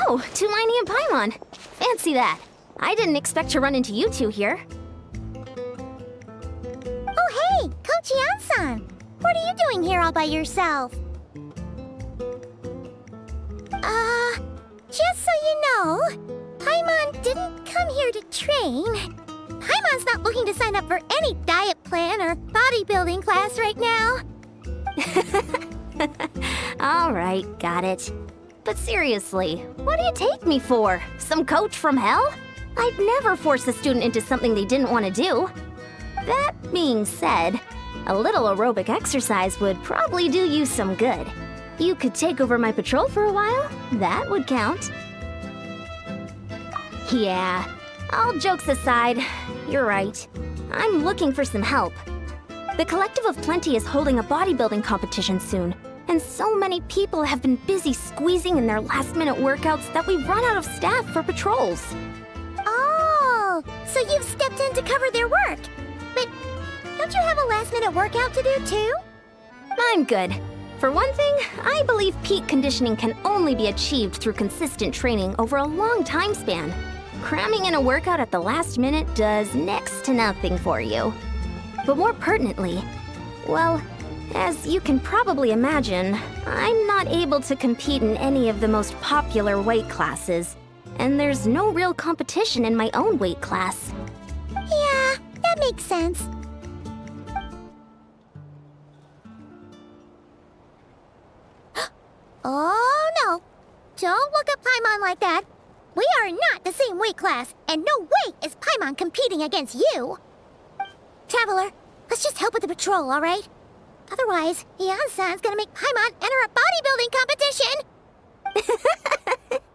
Oh, Tulani and Paimon. Fancy that. I didn't expect to run into you two here. Oh, hey, Coach Yan-san. What are you doing here all by yourself? Just so you know, Paimon didn't come here to train. Paimon's not looking to sign up for any diet plan or bodybuilding class right now. All right, got it. But seriously, what do you take me for? Some coach from hell? I'd never force a student into something they didn't want to do. That being said, a little aerobic exercise would probably do you some good. You could take over my patrol for a while. That would count. Yeah, all jokes aside, you're right. I'm looking for some help. The Collective of Plenty is holding a bodybuilding competition soon, and so many people have been busy squeezing in their last-minute workouts that we've run out of staff for patrols. Oh, so you've stepped in to cover their work. But don't you have a last-minute workout to do too? I'm good. For one thing, I believe peak conditioning can only be achieved through consistent training over a long time span. Cramming in a workout at the last minute does next to nothing for you. But more pertinently, well, as you can probably imagine, I'm not able to compete in any of the most popular weight classes, and there's no real competition in my own weight class. Yeah, that makes sense. Oh no! Don't look at Paimon like that. We are not the same weight class, and no way is Paimon competing against you. Traveler, let's just help with the patrol, all right? Otherwise, Yan-san's gonna make Paimon enter a bodybuilding competition.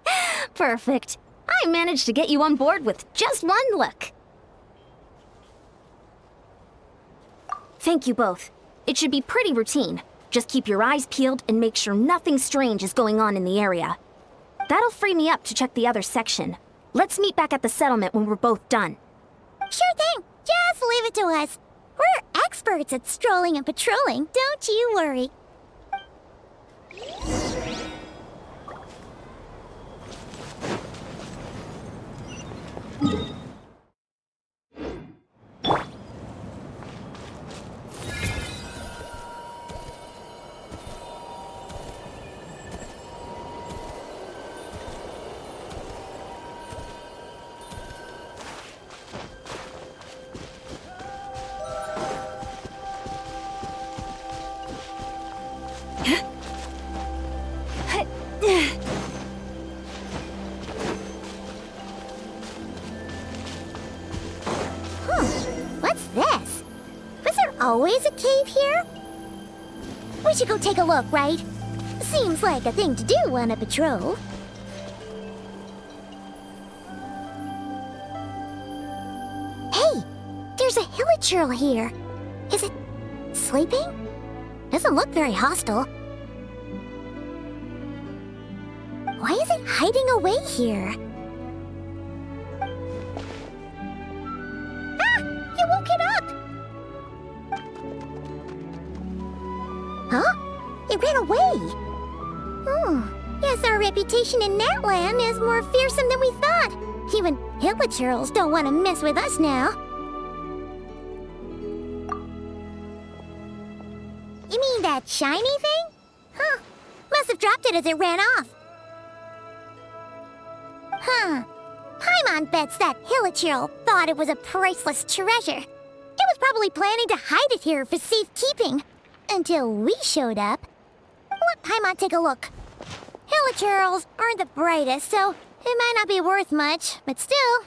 Perfect. I managed to get you on board with just one look. Thank you both. It should be pretty routine. Just keep your eyes peeled and make sure nothing strange is going on in the area. That'll free me up to check the other section. Let's meet back at the settlement when we're both done. Sure thing. Just leave it to us. We're experts at strolling and patrolling, don't you worry. What's this? Was there always a cave here? We should go take a look, right? Seems like a thing to do on a patrol. Hey, there's a hilichurl here. Is it sleeping? Doesn't look very hostile. Why is it hiding away here? You woke it up! Huh? It ran away! Guess our reputation in Natlan is more fearsome than we thought. Even hilichurls don't want to mess with us now. You mean that shiny thing? Huh. Must have dropped it as it ran off. Huh. Paimon bets that hilichurl thought it was a priceless treasure. It was probably planning to hide it here for safekeeping. Until we showed up. Let Paimon take a look. Hilichurls aren't the brightest, so it might not be worth much, but still.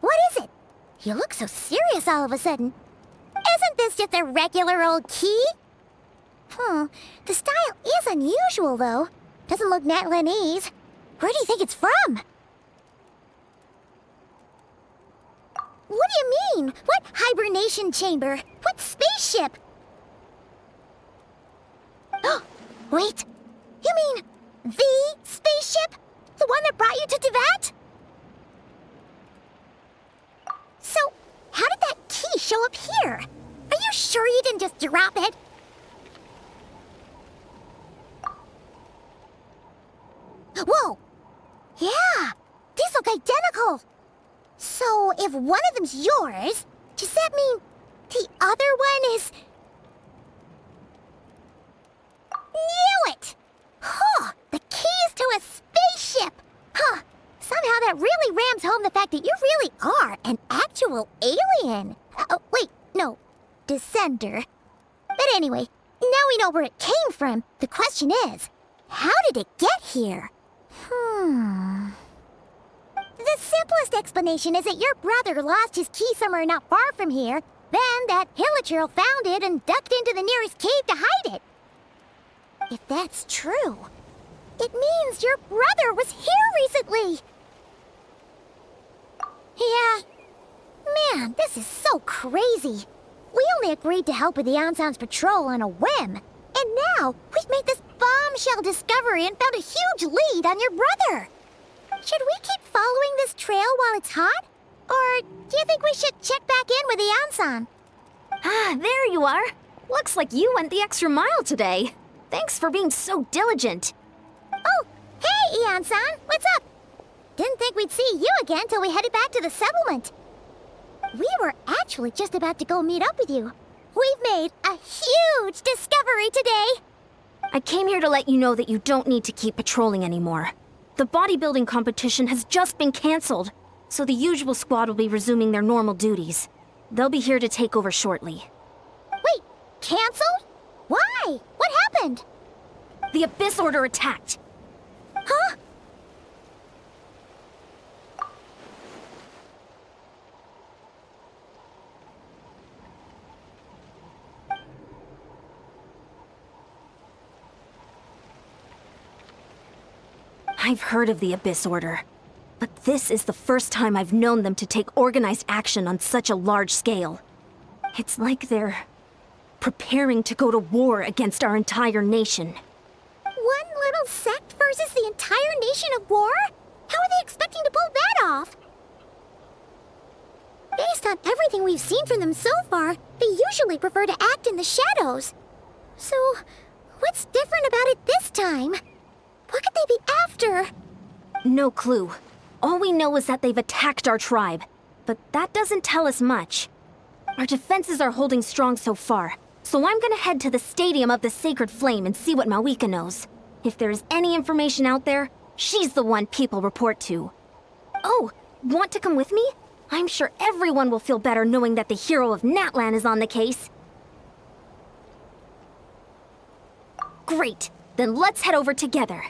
What is it? You look so serious all of a sudden. Isn't this just a regular old key? The style is unusual, though. Doesn't look Natlanese. Where do you think it's from? What do you mean? What hibernation chamber? What spaceship? Wait, you mean the spaceship? The one that brought you to Tibet? So, how did that key show up here? Are you sure you didn't just drop it? if one of them's yours, does that mean the other one is... Knew it! Huh! The keys to a spaceship! Huh! Somehow that really rams home the fact that you really are an actual alien. Oh, wait, no. Descender. But anyway, now we know where it came from. The question is, how did it get here? The simplest explanation is that your brother lost his key somewhere not far from here, then that Hilichurl found it and ducked into the nearest cave to hide it. If that's true, it means your brother was here recently. Yeah. Man, this is so crazy. We only agreed to help with the Anson's patrol on a whim. And now, we've made this bombshell discovery and found a huge lead on your brother. Should we keep following this trail while it's hot? Or do you think we should check back in with the Anson? Ah, there you are. Looks like you went the extra mile today. Thanks for being so diligent. Oh, hey, Ian-san, what's up? Didn't think we'd see you again till we headed back to the settlement. We were actually just about to go meet up with you. We've made a huge discovery today. I came here to let you know that you don't need to keep patrolling anymore. The bodybuilding competition has just been canceled, so the usual squad will be resuming their normal duties. They'll be here to take over shortly. Wait, canceled? Why? What happened? The Abyss Order attacked. Huh? I've heard of the Abyss Order, but this is the first time I've known them to take organized action on such a large scale. It's like they're preparing to go to war against our entire nation. One little sect versus the entire nation of war? How are they expecting to pull that off? Based on everything we've seen from them so far, they usually prefer to act in the shadows. So, what's different about it this time? What could they be after? No clue. All we know is that they've attacked our tribe, but that doesn't tell us much. Our defenses are holding strong so far, so I'm gonna head to the Stadium of the Sacred Flame and see what Mawika knows. If there is any information out there, she's the one people report to. Oh, want to come with me? I'm sure everyone will feel better knowing that the hero of Natlan is on the case. Great, then let's head over together.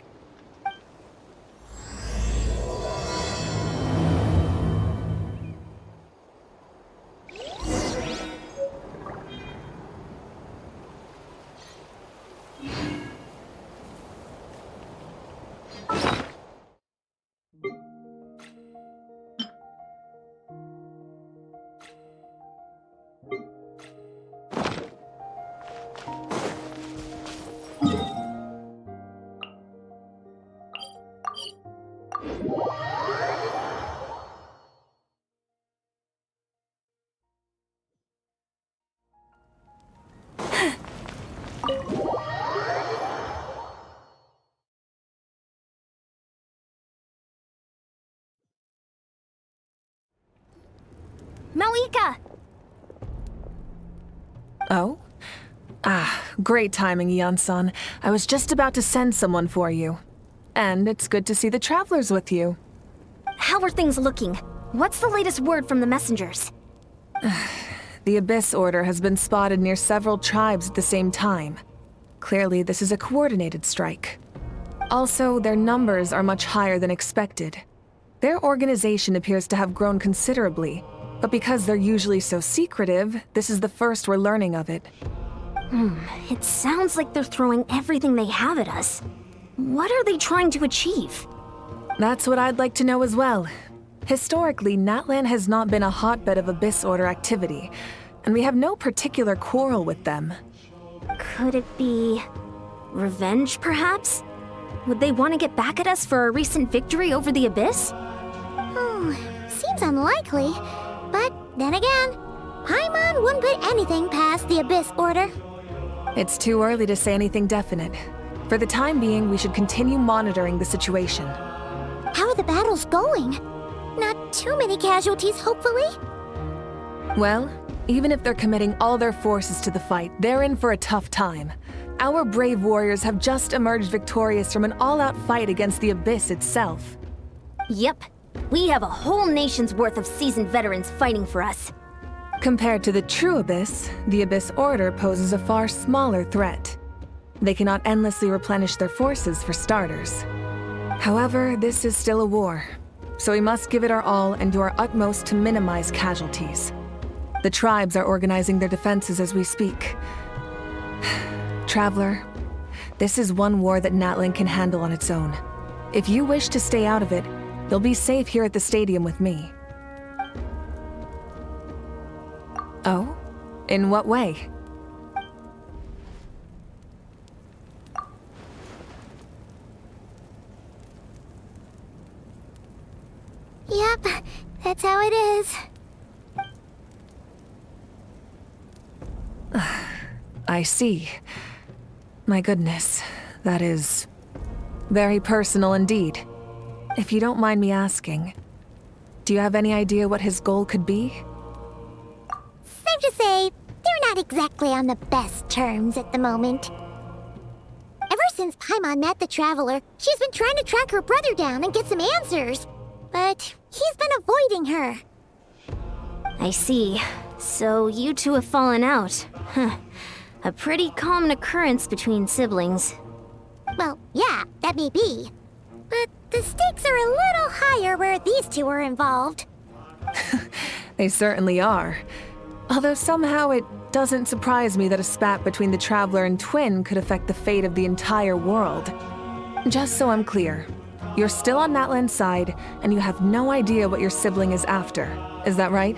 Mawika! Oh? Ah, great timing, Ian-san. I was just about to send someone for you. And it's good to see the travelers with you. How are things looking? What's the latest word from the messengers? The Abyss Order has been spotted near several tribes at the same time. Clearly, this is a coordinated strike. Also, their numbers are much higher than expected. Their organization appears to have grown considerably, but because they're usually so secretive, this is the first we're learning of it. It sounds like they're throwing everything they have at us. What are they trying to achieve? That's what I'd like to know as well. Historically, Natlan has not been a hotbed of Abyss Order activity, and we have no particular quarrel with them. Could it be revenge, perhaps? Would they want to get back at us for our recent victory over the Abyss? Seems unlikely. But then again, Paimon wouldn't put anything past the Abyss Order. It's too early to say anything definite. For the time being, we should continue monitoring the situation. How are the battles going? Not too many casualties, hopefully. Well, even if they're committing all their forces to the fight, they're in for a tough time. Our brave warriors have just emerged victorious from an all-out fight against the Abyss itself. Yep. We have a whole nation's worth of seasoned veterans fighting for us. Compared to the true Abyss, the Abyss Order poses a far smaller threat. They cannot endlessly replenish their forces for starters. However, this is still a war, so we must give it our all and do our utmost to minimize casualties. The tribes are organizing their defenses as we speak. Traveler, this is one war that Natlan can handle on its own. If you wish to stay out of it, you'll be safe here at the stadium with me. Oh? In what way? Yep, that's how it is. I see. My goodness, that is very personal indeed. If you don't mind me asking, do you have any idea what his goal could be? Safe to say, they're not exactly on the best terms at the moment. Ever since Paimon met the Traveler, she's been trying to track her brother down and get some answers. But he's been avoiding her. I see. So you two have fallen out. Huh. A pretty common occurrence between siblings. Well, yeah, that may be. But the stakes are a little higher where these two are involved. They certainly are. Although somehow it doesn't surprise me that a spat between the Traveler and Twin could affect the fate of the entire world. Just so I'm clear, you're still on Natlan's side, and you have no idea what your sibling is after. Is that right?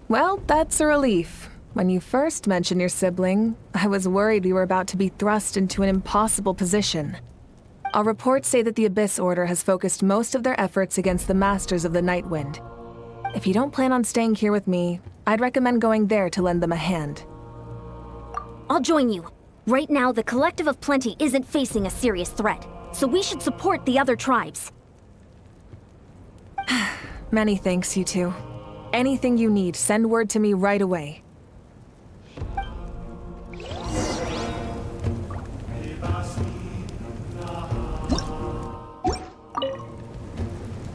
Well, that's a relief. When you first mentioned your sibling, I was worried we were about to be thrust into an impossible position. Our reports say that the Abyss Order has focused most of their efforts against the Masters of the Nightwind. If you don't plan on staying here with me, I'd recommend going there to lend them a hand. I'll join you. Right now, the Collective of Plenty isn't facing a serious threat, so we should support the other tribes. Many thanks, you two. Anything you need, send word to me right away.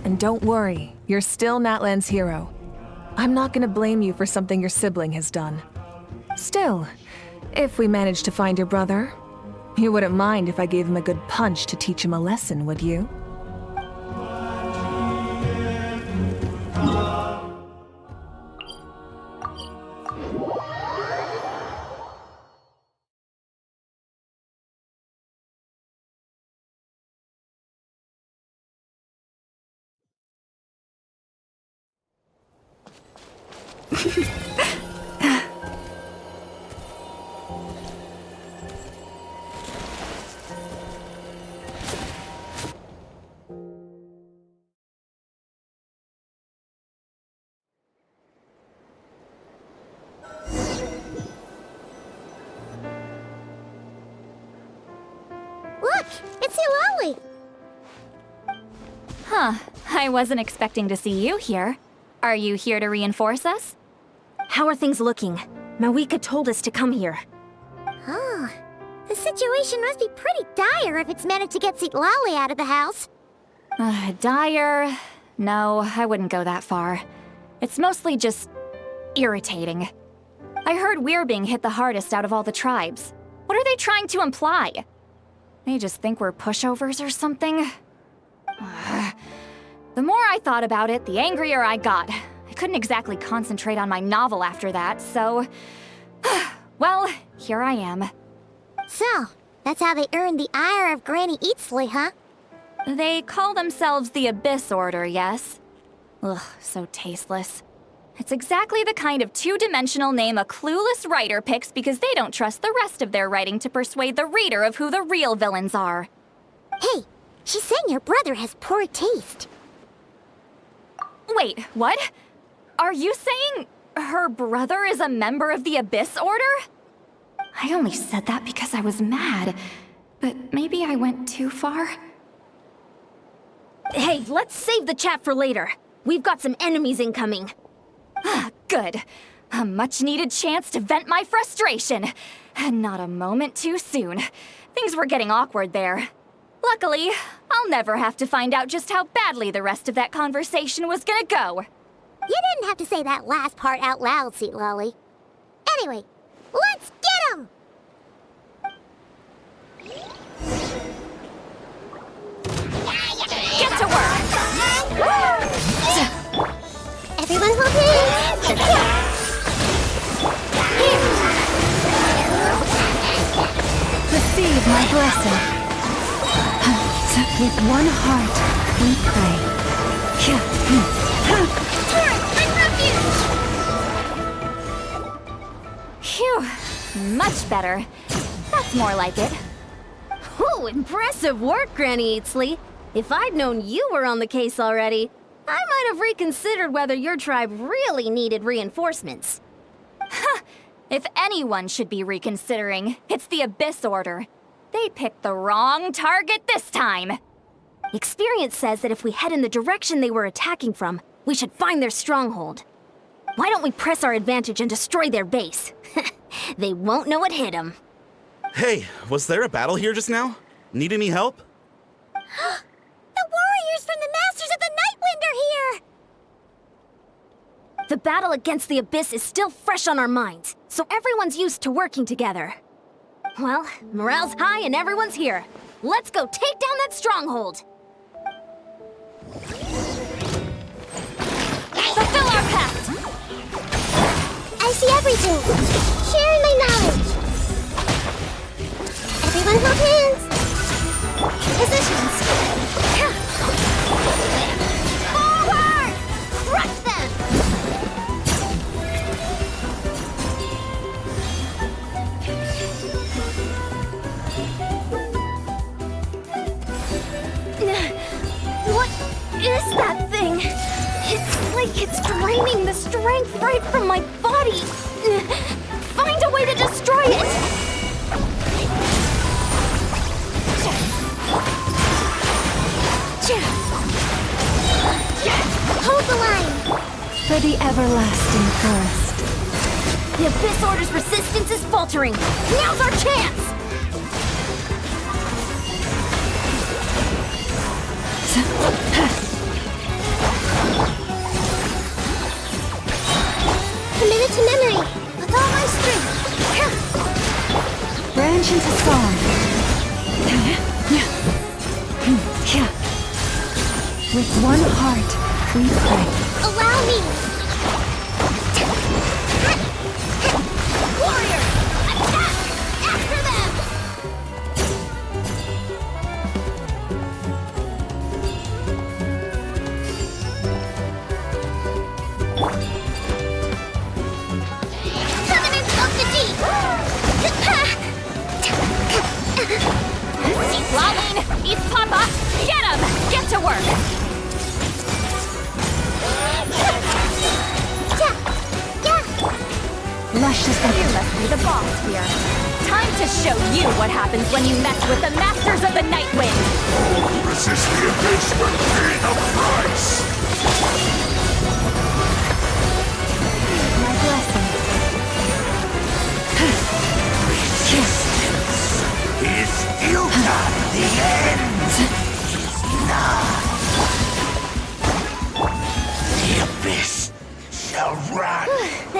And don't worry, you're still Natlan's hero. I'm not gonna blame you for something your sibling has done. Still, if we manage to find your brother, you wouldn't mind if I gave him a good punch to teach him a lesson, would you? Look, it's Eulalie! Huh, I wasn't expecting to see you here. Are you here to reinforce us? How are things looking? Mawika told us to come here. Oh, The situation must be pretty dire if it's managed to get Lolly out of the house. Dire? No, I wouldn't go that far. It's mostly just irritating. I heard we're being hit the hardest out of all the tribes. What are they trying to imply? They just think we're pushovers or something? The more I thought about it, the angrier I got. I couldn't exactly concentrate on my novel after that, so... well, here I am. So, that's how they earned the ire of Granny Eatsley, huh? They call themselves the Abyss Order, yes? Ugh, so tasteless. It's exactly the kind of two-dimensional name a clueless writer picks because they don't trust the rest of their writing to persuade the reader of who the real villains are. Hey, she's saying your brother has poor taste. Wait, what? Are you saying her brother is a member of the Abyss Order? I only said that because I was mad, but maybe I went too far. Hey, let's save the chat for later. We've got some enemies incoming. Good. A much-needed chance to vent my frustration. And not a moment too soon. Things were getting awkward there. Luckily, I'll never have to find out just how badly the rest of that conversation was gonna go. You didn't have to say that last part out loud, Sweet Lolly. Anyway, let's get him! Get to work! Everyone hold hands! Receive my blessing. With one heart, we pray. Phew, much better. That's more like it. Whew, impressive work, Granny Eatsley. If I'd known you were on the case already, I might have reconsidered whether your tribe really needed reinforcements. If anyone should be reconsidering, it's the Abyss Order. They picked the wrong target this time. Experience says that if we head in the direction they were attacking from, we should find their stronghold. Why don't we press our advantage and destroy their base? They won't know what hit them. Hey, was there a battle here just now? Need any help? The warriors from the Masters of the Nightwind are here! The battle against the Abyss is still fresh on our minds, so everyone's used to working together. Well, morale's high and everyone's here. Let's go take down that stronghold! Fulfill our pact! I see everything! Sharing my knowledge! Everyone hold hands! Positions! Forward! Crush them! What is that thing? It's like it's draining the strength right from my body. Find a way to destroy it! Hold the line! For the everlasting forest. The Abyss Order's resistance is faltering. Now's our chance! Commit it to memory, with all my strength. Branch into song. With one heart, we pray. Allow me! Warrior! Attack! After them! Covenant of the Deep! Natlan! East Papa! Get him! Get to work! Luscious You must be the boss here. Time to show you what happens when you mess with the Masters of the Nightwind! Resist the abyss will pay the price! my blessing.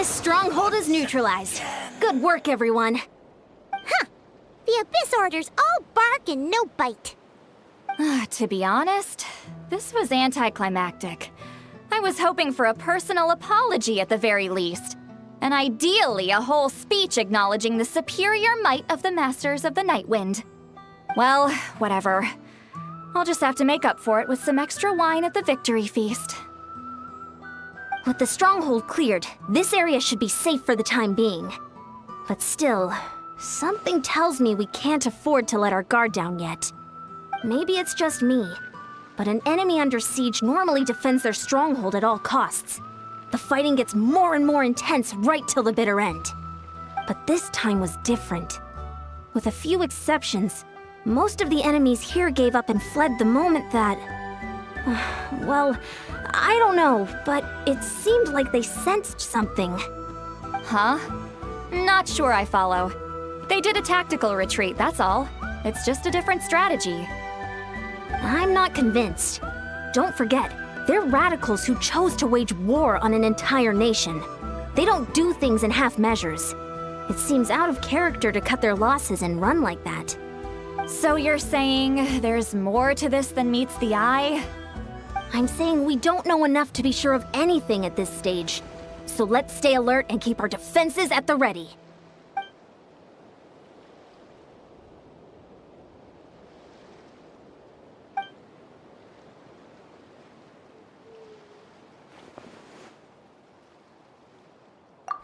This stronghold is neutralized. Good work, everyone. Huh. The Abyss Order's all bark and no bite. To be honest, this was anticlimactic. I was hoping for a personal apology at the very least. And ideally, a whole speech acknowledging the superior might of the Masters of the Nightwind. Well, whatever. I'll just have to make up for it with some extra wine at the victory feast. With the stronghold cleared, this area should be safe for the time being. But still, something tells me we can't afford to let our guard down yet. Maybe it's just me, but an enemy under siege normally defends their stronghold at all costs. The fighting gets more and more intense right till the bitter end. But this time was different. With a few exceptions, most of the enemies here gave up and fled the moment that... well, I don't know, but it seemed like they sensed something. Huh? Not sure I follow. They did a tactical retreat, that's all. It's just a different strategy. I'm not convinced. Don't forget, they're radicals who chose to wage war on an entire nation. They don't do things in half measures. It seems out of character to cut their losses and run like that. So you're saying there's more to this than meets the eye? I'm saying we don't know enough to be sure of anything at this stage. So let's stay alert and keep our defenses at the ready.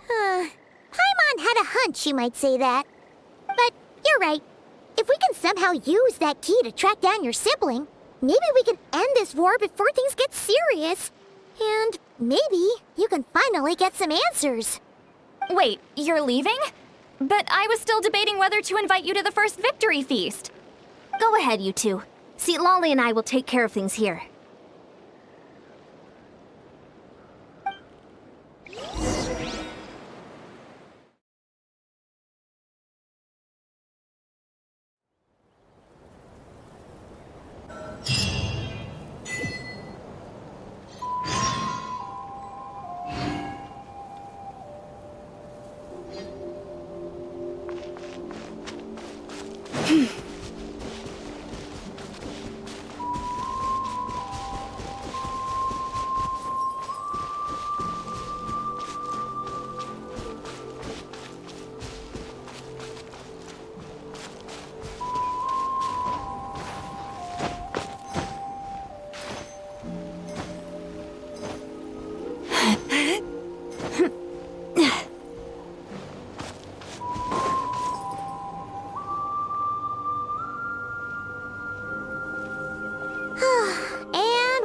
Paimon had a hunch you might say that. But you're right. If we can somehow use that key to track down your sibling, maybe we can end this war before things get serious. And maybe you can finally get some answers. Wait, you're leaving? But I was still debating whether to invite you to the first victory feast. Go ahead, you two. Lolly and I will take care of things here.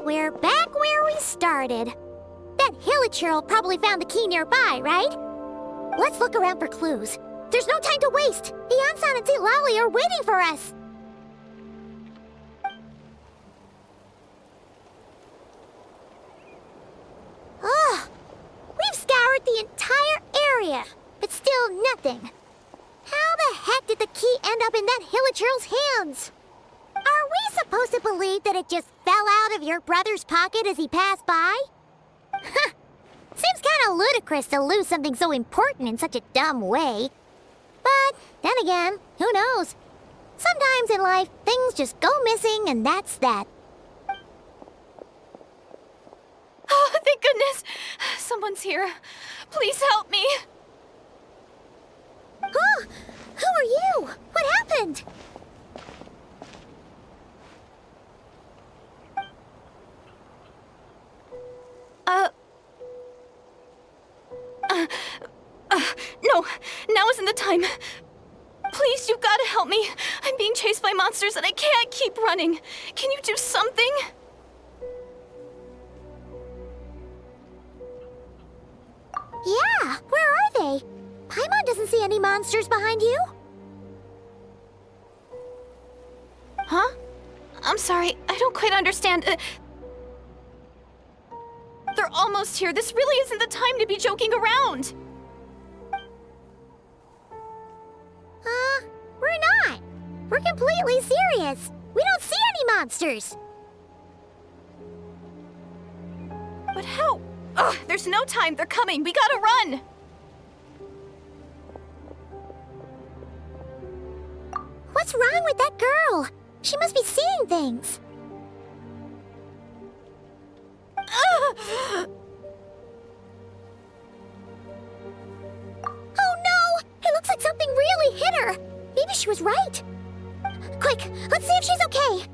We're back where we started. That Hilichurl probably found the key nearby, right? Let's look around for clues. There's no time to waste. Yansan and Lolly are waiting for us. Ugh. We've scoured the entire area, but still nothing. How the heck did the key end up in that Hilichurl's hands? Are we supposed to believe that it just fell out of your brother's pocket as he passed by? Seems kinda ludicrous to lose something so important in such a dumb way. But then again, who knows? Sometimes in life, things just go missing and that's that. Oh, thank goodness! Someone's here. Please help me! Huh? Who are you? What happened? No, now isn't the time. Please, you've got to help me. I'm being chased by monsters and I can't keep running. Can you do something? Yeah, where are they? Paimon doesn't see any monsters behind you. Huh? I'm sorry, I don't quite understand. They're almost here. This really isn't the time to be joking around. We're not. We're completely serious. We don't see any monsters. But how? Ugh, there's no time. They're coming. We gotta run. What's wrong with that girl? She must be seeing things. Oh no! It looks like something really hit her. Maybe she was right. Quick, let's see if she's okay.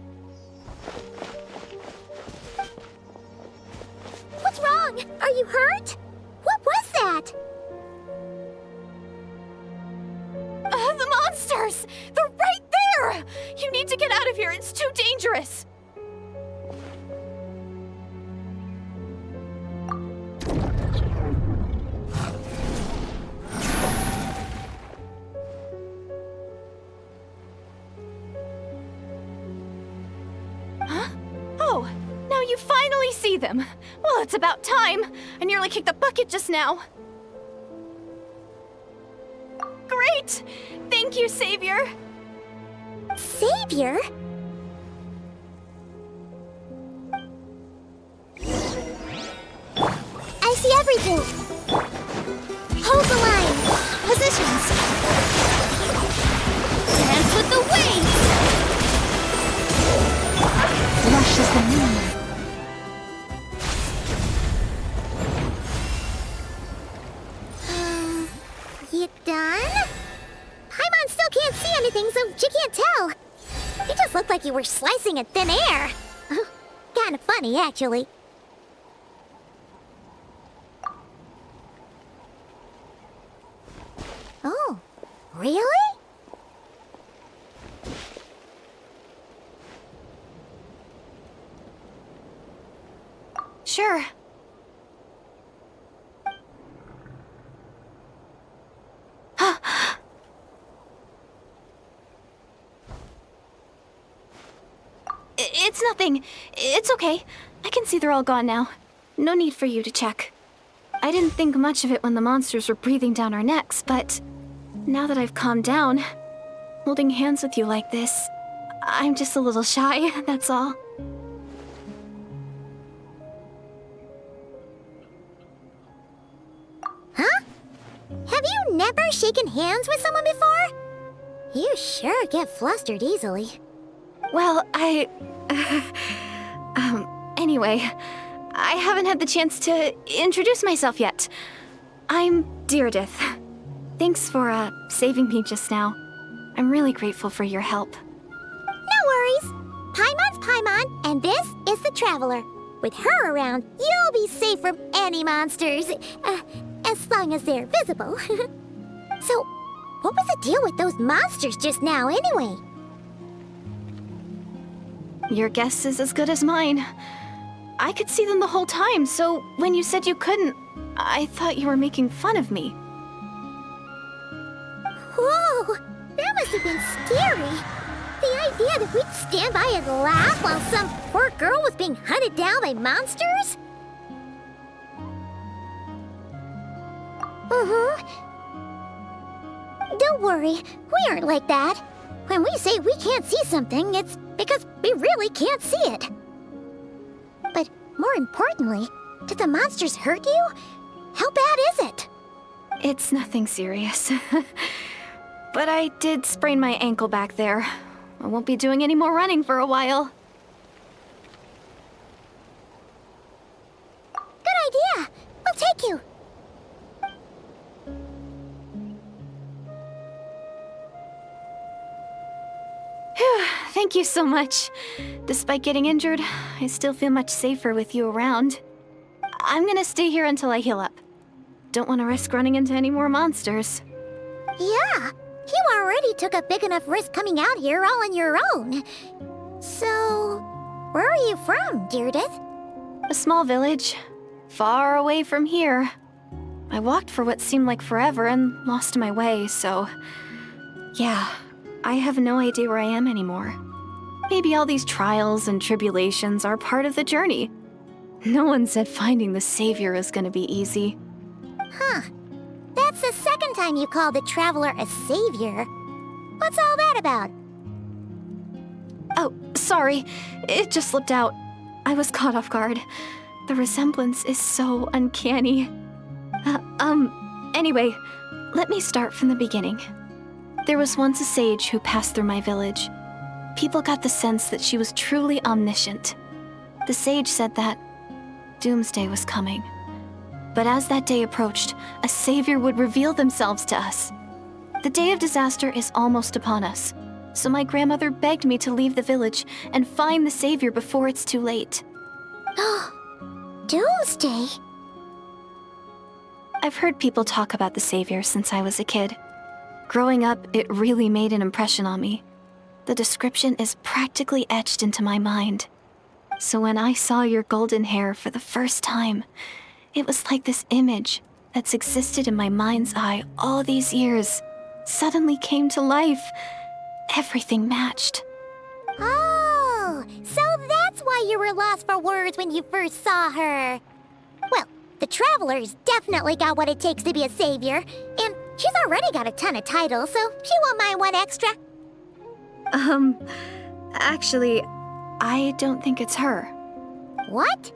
What's wrong? Are you hurt? What was that? The monsters! They're right there! You need to get out of here. It's too dangerous. Oh, now you finally see them. Well, it's about time. I nearly kicked the bucket just now. Great! Thank you, Savior. Savior? I see everything. Hold the line. Positions. Dance with the waves. Lush as the moon. You done? Paimon still can't see anything, so she can't tell. You just looked like you were slicing in thin air. Kind of funny, actually. Oh, really? Sure. It's nothing. It's okay. I can see they're all gone now. No need for you to check. I didn't think much of it when the monsters were breathing down our necks, but now that I've calmed down, holding hands with you like this, I'm just a little shy, that's all. Huh? Have you never shaken hands with someone before? You sure get flustered easily. Well, anyway, I haven't had the chance to introduce myself yet. I'm Deirdith. Thanks for, saving me just now. I'm really grateful for your help. No worries. Paimon's Paimon, and this is the Traveler. With her around, you'll be safe from any monsters. As long as they're visible. So, what was the deal with those monsters just now, anyway? Your guess is as good as mine. I could see them the whole time, so when you said you couldn't, I thought you were making fun of me. Whoa! That must have been scary. The idea that we'd stand by and laugh while some poor girl was being hunted down by monsters? Don't worry, we aren't like that. When we say we can't see something, it's because we really can't see it. But more importantly, did the monsters hurt you? How bad is it? It's nothing serious. But I did sprain my ankle back there. I won't be doing any more running for a while. Good idea. We'll take you. Thank you so much. Despite getting injured, I still feel much safer with you around. I'm gonna stay here until I heal up. Don't want to risk running into any more monsters. Yeah, you already took a big enough risk coming out here all on your own. So, where are you from, Deirdith? A small village, far away from here. I walked for what seemed like forever and lost my way, so... yeah, I have no idea where I am anymore. Maybe all these trials and tribulations are part of the journey. No one said finding the Savior is gonna be easy. Huh. That's the second time you called the Traveler a savior. What's all that about? Oh, sorry. It just slipped out. I was caught off guard. The resemblance is so uncanny. Anyway, let me start from the beginning. There was once a sage who passed through my village. People got the sense that she was truly omniscient. The sage said that doomsday was coming. But as that day approached, a savior would reveal themselves to us. The day of disaster is almost upon us, so my grandmother begged me to leave the village and find the savior before it's too late. Doomsday? I've heard people talk about the savior since I was a kid. Growing up, it really made an impression on me. The description is practically etched into my mind. So when I saw your golden hair for the first time, it was like this image that's existed in my mind's eye all these years suddenly came to life. Everything matched. Oh, so that's why you were lost for words when you first saw her. Well, the Traveler's definitely got what it takes to be a savior, and she's already got a ton of titles, so she won't mind one extra. Actually, I don't think it's her. What?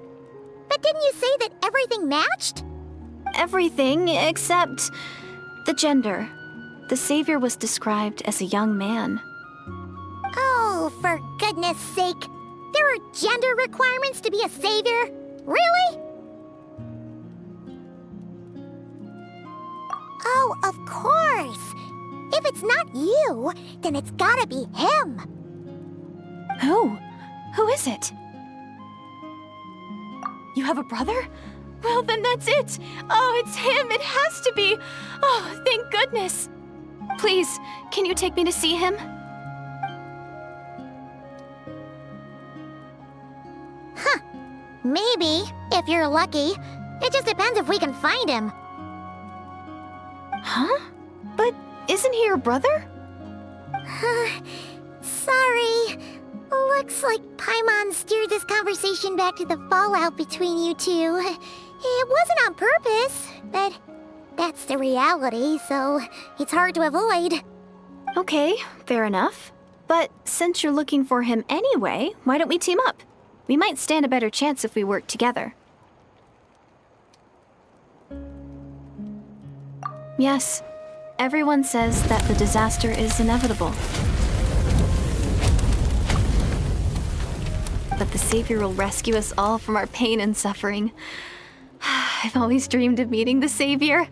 But didn't you say that everything matched? Everything except the gender. The savior was described as a young man. Oh, for goodness sake. There are gender requirements to be a savior? Really? Oh, of course. If it's not you, then it's gotta be him. Who? Who is it? You have a brother? Well, then that's it. Oh, it's him. It has to be. Oh, thank goodness. Please, can you take me to see him? Maybe, if you're lucky. It just depends if we can find him. Huh? But isn't he your brother? Sorry. Looks like Paimon steered this conversation back to the fallout between you two. It wasn't on purpose, but that's the reality, so it's hard to avoid. Okay, fair enough. But since you're looking for him anyway, why don't we team up? We might stand a better chance if we work together. Yes, everyone says that the disaster is inevitable. But the savior will rescue us all from our pain and suffering. I've always dreamed of meeting the savior.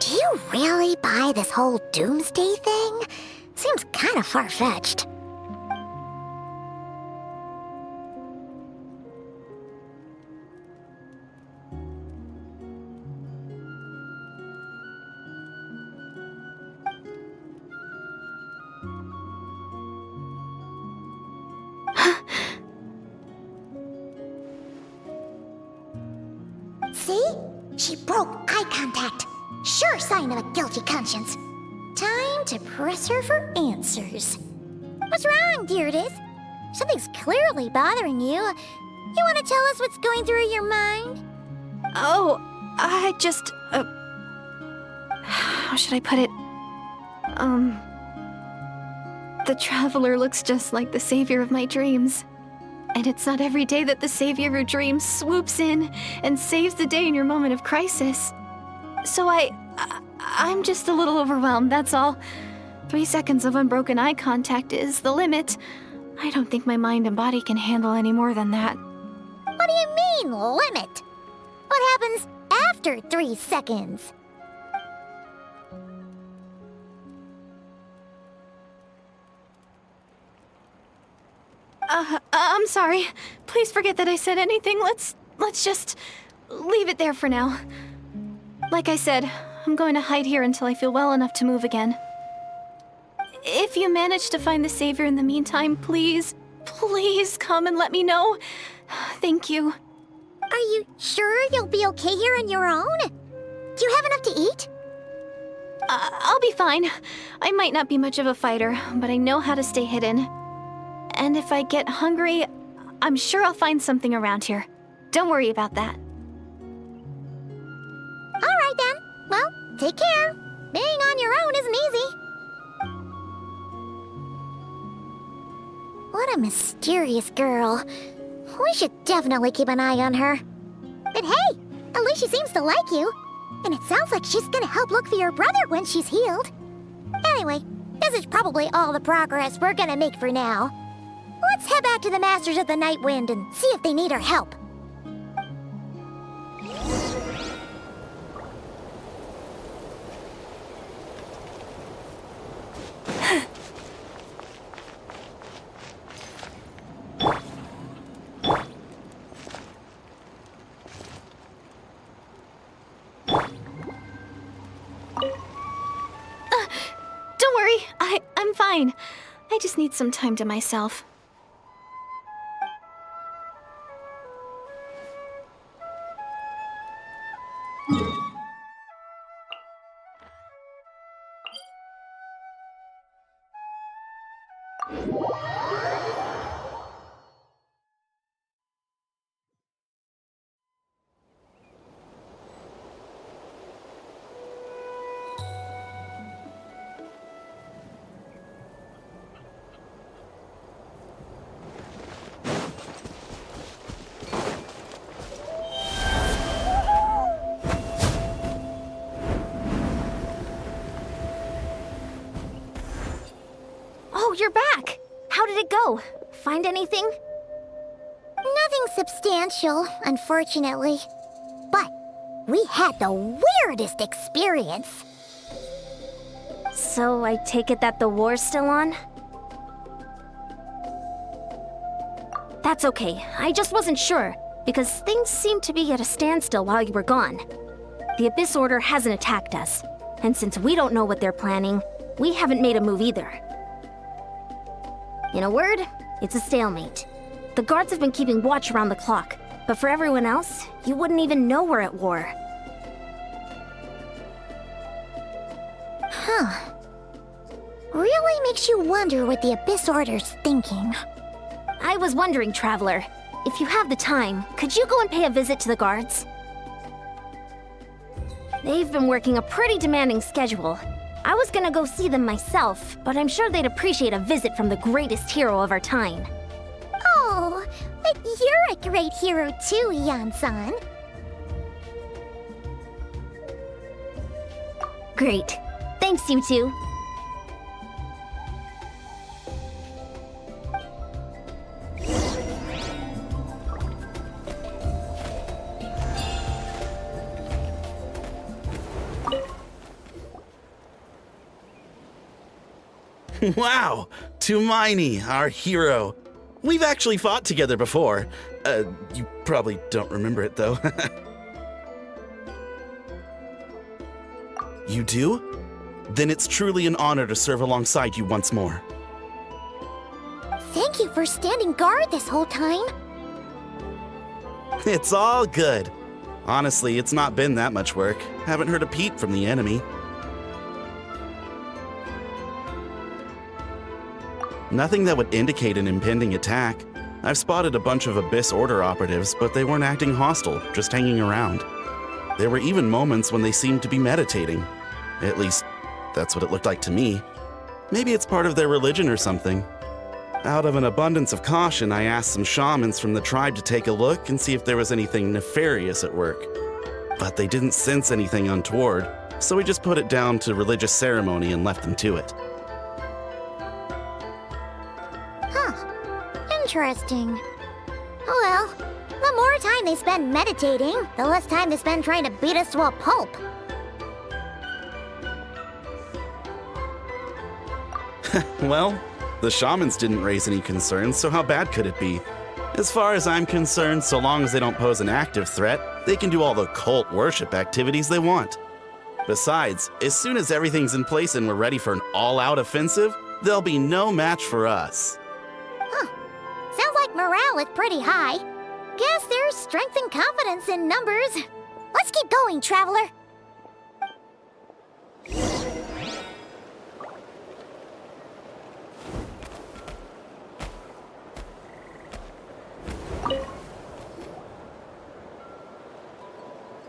Do you really buy this whole doomsday thing? Seems kind of far-fetched. See? She broke eye contact. Sure sign of a guilty conscience. Time to press her for answers. What's wrong, Deirdis? Something's clearly bothering you. You want to tell us what's going through your mind? Oh, I just... how should I put it? The Traveler looks just like the savior of my dreams. And it's not every day that the savior of your dreams swoops in and saves the day in your moment of crisis. So I'm just a little overwhelmed, that's all. 3 seconds of unbroken eye contact is the limit. I don't think my mind and body can handle any more than that. What do you mean, limit? What happens after 3 seconds? I'm sorry. Please forget that I said anything. Let's just leave it there for now. Like I said, I'm going to hide here until I feel well enough to move again. If you manage to find the savior in the meantime, please come and let me know. Thank you. Are you sure you'll be okay here on your own? Do you have enough to eat? I'll be fine. I might not be much of a fighter, but I know how to stay hidden. And if I get hungry, I'm sure I'll find something around here. Don't worry about that. All right then. Well, take care. Being on your own isn't easy. What a mysterious girl. We should definitely keep an eye on her. But hey, at least she seems to like you. And it sounds like she's gonna help look for your brother when she's healed. Anyway, This is probably all the progress we're gonna make for now. Let's head back to the Masters of the Night Wind and see if they need our help. Don't worry, I'm fine. I just need some time to myself. Oh, you're back! How did it go? Find anything? Nothing substantial, unfortunately. But we had the weirdest experience. So I take it that the war's still on? That's okay. I just wasn't sure, because things seemed to be at a standstill while you were gone. The Abyss Order hasn't attacked us, and since we don't know what they're planning, we haven't made a move either. In a word, it's a stalemate. The guards have been keeping watch around the clock, but for everyone else, you wouldn't even know we're at war. Huh. Really makes you wonder what the Abyss Order's thinking. I was wondering, Traveler, if you have the time, could you go and pay a visit to the guards? They've been working a pretty demanding schedule. I was gonna go see them myself, but I'm sure they'd appreciate a visit from the greatest hero of our time. Oh, but you're a great hero too, Yan-san. Great. Thanks, you two. Wow! Tumaini, our hero. We've actually fought together before. You probably don't remember it, though. You do? Then it's truly an honor to serve alongside you once more. Thank you for standing guard this whole time. It's all good. Honestly, it's not been that much work. Haven't heard a peep from the enemy. Nothing that would indicate an impending attack. I've spotted a bunch of Abyss Order operatives, but they weren't acting hostile, just hanging around. There were even moments when they seemed to be meditating. At least, that's what it looked like to me. Maybe it's part of their religion or something. Out of an abundance of caution, I asked some shamans from the tribe to take a look and see if there was anything nefarious at work. But they didn't sense anything untoward, so we just put it down to religious ceremony and left them to it. Interesting. Oh well, the more time they spend meditating, the less time they spend trying to beat us to a pulp. Well, the shamans didn't raise any concerns, so how bad could it be? As far as I'm concerned, so long as they don't pose an active threat, they can do all the cult worship activities they want. Besides, as soon as everything's in place and we're ready for an all-out offensive, there'll be no match for us. Sounds like morale is pretty high. Guess there's strength and confidence in numbers. Let's keep going, Traveler.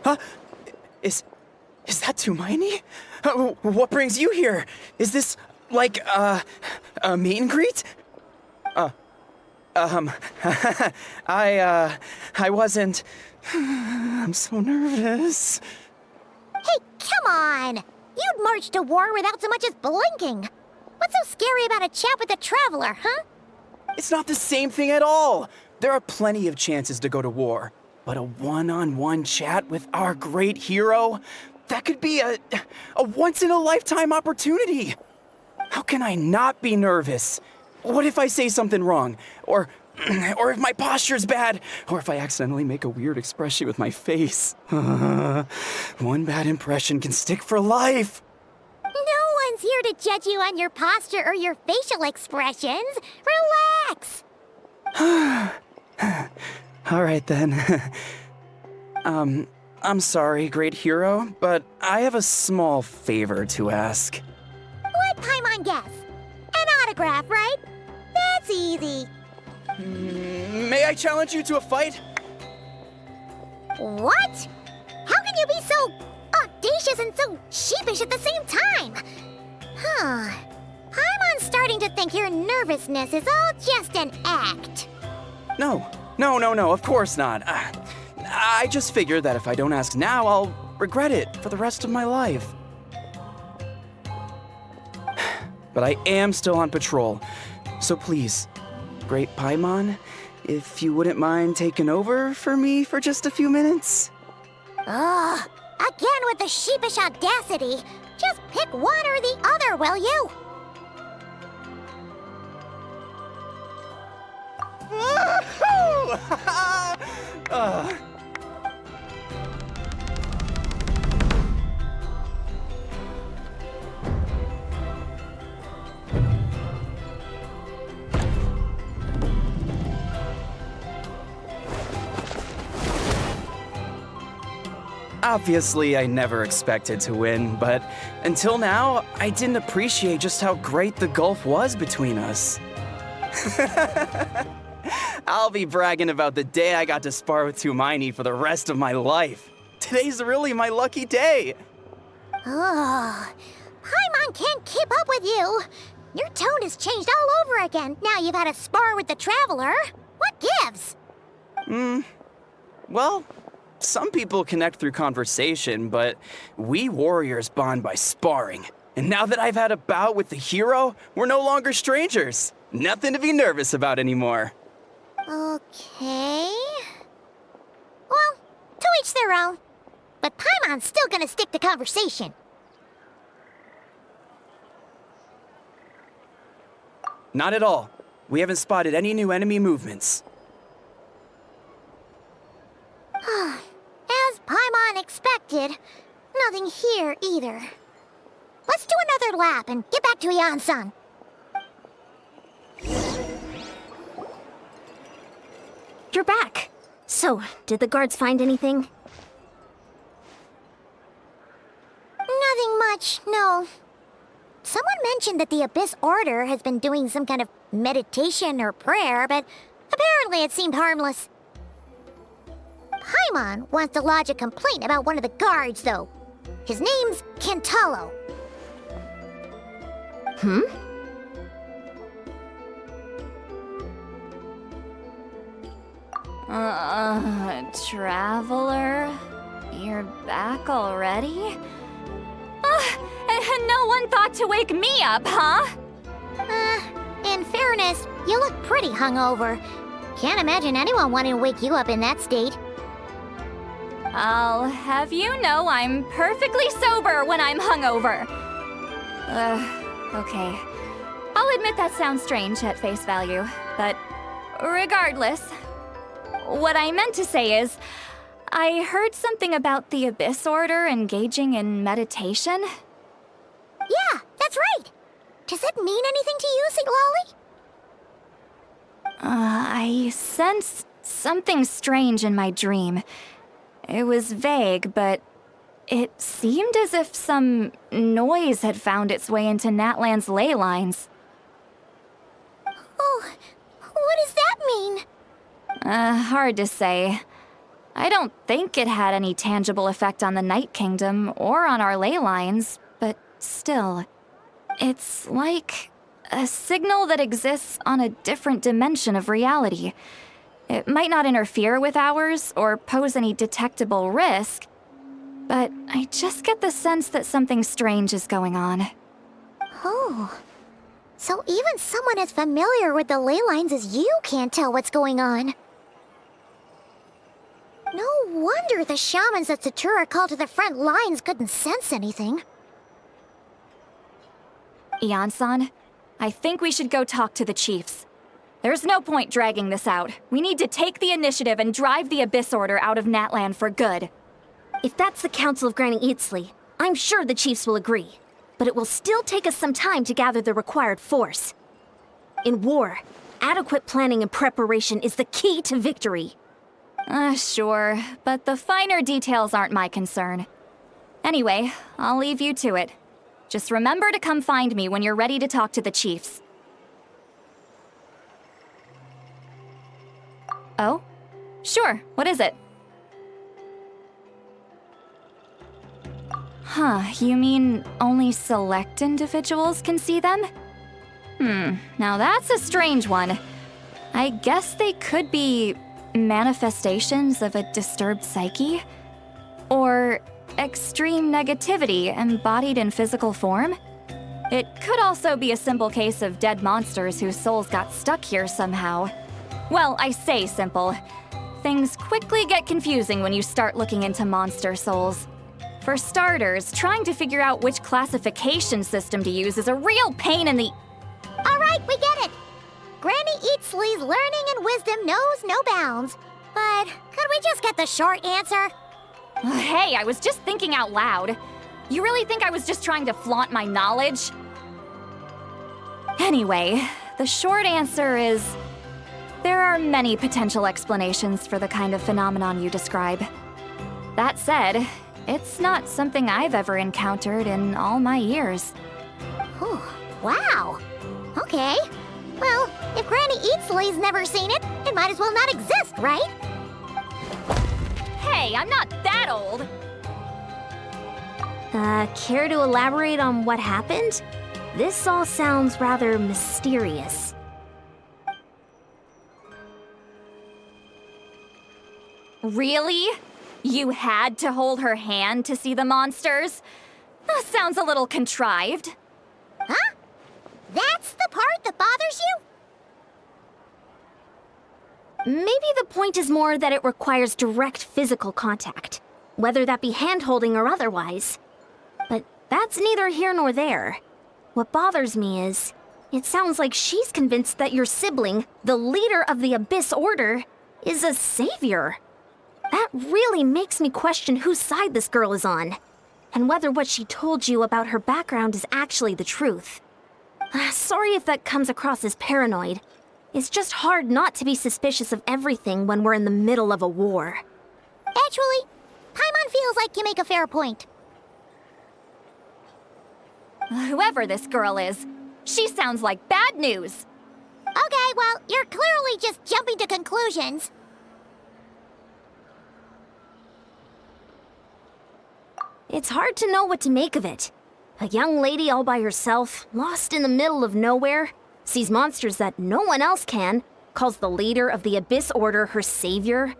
Huh? Is that Tumaini? What brings you here? Is this, like, a meet and greet? I wasn't... I'm so nervous. Hey, come on! You'd march to war without so much as blinking. With What's so scary about a chat with a traveler, huh? It's not the same thing at all. There are plenty of chances to go to war, but a one-on-one chat with our great hero, that could be a once-in-a-lifetime opportunity. How can I not be nervous? What if I say something wrong? Or if my posture's bad? Or if I accidentally make a weird expression with my face? One bad impression can stick for life. No one's here to judge you on your posture or your facial expressions. Relax. All right then. I'm sorry, great hero, but I have a small favor to ask. Let Paimon guess. An autograph, right? That's easy. May I challenge you to a fight? What? How can you be so audacious and so sheepish at the same time? I'm starting to think your nervousness is all just an act. No, of course not. I just figured that if I don't ask now, I'll regret it for the rest of my life. But I am still on patrol, so please, Great Paimon, if you wouldn't mind taking over for me for just a few minutes? Ugh, again with the sheepish audacity. Just pick one or the other, will you? Obviously, I never expected to win, but until now, I didn't appreciate just how great the gulf was between us. I'll be bragging about the day I got to spar with Hermione for the rest of my life. Today's really my lucky day. Ugh, Paimon can't keep up with you. Your tone has changed all over again. Now you've had a spar with the Traveler. What gives? Well, some people connect through conversation, but we warriors bond by sparring. And now that I've had a bout with the hero, we're no longer strangers. Nothing to be nervous about anymore. Okay. Well, to each their own. But Paimon's still gonna stick to conversation. Not at all. We haven't spotted any new enemy movements. As Paimon expected, nothing here either. Let's do another lap and get back to Yan-san. You're back. So, did the guards find anything? Nothing much, no. Someone mentioned that the Abyss Order has been doing some kind of meditation or prayer, but apparently it seemed harmless. Paimon wants to lodge a complaint about one of the guards, though. His name's Kentalo. Traveler? You're back already? And no one thought to wake me up, huh? In fairness, you look pretty hungover. Can't imagine anyone wanting to wake you up in that state. I'll have you know I'm perfectly sober when I'm hungover. Okay. I'll admit that sounds strange at face value, but regardless, what I meant to say is, I heard something about the Abyss Order engaging in meditation. Yeah, that's right. Does it mean anything to you, Siglali? I sensed something strange in my dream. It was vague, but it seemed as if some noise had found its way into Natlan's ley lines. Oh, what does that mean? Hard to say. I don't think it had any tangible effect on the Night Kingdom or on our ley lines, but still, it's like a signal that exists on a different dimension of reality. It might not interfere with ours or pose any detectable risk, but I just get the sense that something strange is going on. Oh, So even someone as familiar with the ley lines as you can't tell what's going on. No wonder the shamans that Satura called to the front lines couldn't sense anything. Ian-san, I think we should go talk to the chiefs. There's no point dragging this out. We need to take the initiative and drive the Abyss Order out of Natlan for good. If that's the Council of Granny Eatsley, I'm sure the chiefs will agree. But it will still take us some time to gather the required force. In war, adequate planning and preparation is the key to victory. Sure, but the finer details aren't my concern. Anyway, I'll leave you to it. Just remember to come find me when you're ready to talk to the chiefs. Oh? Sure, what is it? Huh, you mean only select individuals can see them? Now that's a strange one. I guess they could be manifestations of a disturbed psyche? Or extreme negativity embodied in physical form? It could also be a simple case of dead monsters whose souls got stuck here somehow. Well, I say simple. Things quickly get confusing when you start looking into monster souls. For starters, trying to figure out which classification system to use is a real pain in the... Alright, we get it! Granny Eatsley's learning and wisdom knows no bounds. But could we just get the short answer? Hey, I was just thinking out loud. You really think I was just trying to flaunt my knowledge? Anyway, the short answer is... there are many potential explanations for the kind of phenomenon you describe. That said, it's not something I've ever encountered in all my years. Whew, wow. Okay. Well, if Granny Eatsley's never seen it, it might as well not exist, right? Hey, I'm not that old! Care to elaborate on what happened? This all sounds rather mysterious. Really? You had to hold her hand to see the monsters? That sounds a little contrived. Huh? That's the part that bothers you? Maybe the point is more that it requires direct physical contact, whether that be hand-holding or otherwise. But that's neither here nor there. What bothers me is, it sounds like she's convinced that your sibling, the leader of the Abyss Order, is a savior. That really makes me question whose side this girl is on, and whether what she told you about her background is actually the truth. Sorry if that comes across as paranoid. It's just hard not to be suspicious of everything when we're in the middle of a war. Actually, Paimon feels like you make a fair point. Whoever this girl is, she sounds like bad news. Okay, well, you're clearly just jumping to conclusions. It's hard to know what to make of it. A young lady all by herself, lost in the middle of nowhere, sees monsters that no one else can, calls the leader of the Abyss Order her savior.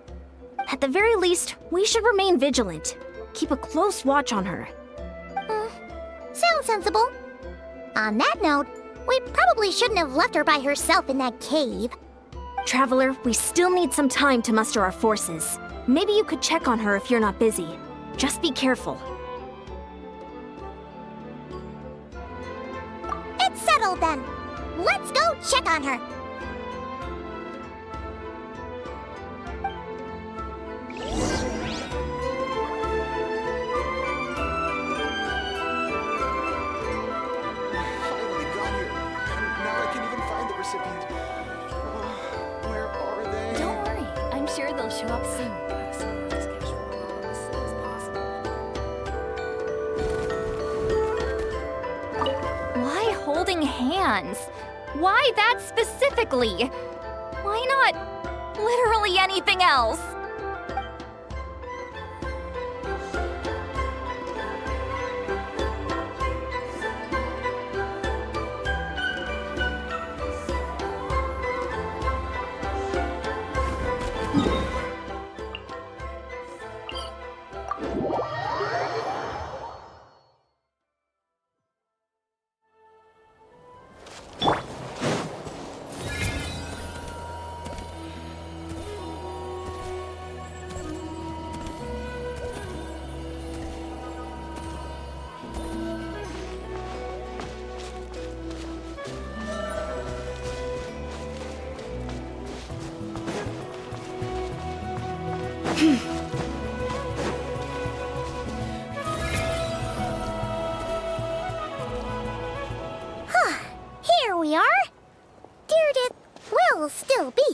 At the very least, we should remain vigilant. Keep a close watch on her. Sounds sensible. On that note, we probably shouldn't have left her by herself in that cave. Traveler, we still need some time to muster our forces. Maybe you could check on her if you're not busy. Just be careful. It's settled then. Let's go check on her. Finally got here, and now I can even find the recipient. Where are they? Don't worry, I'm sure they'll show up soon. Why holding hands? Why that specifically? Why not literally anything else?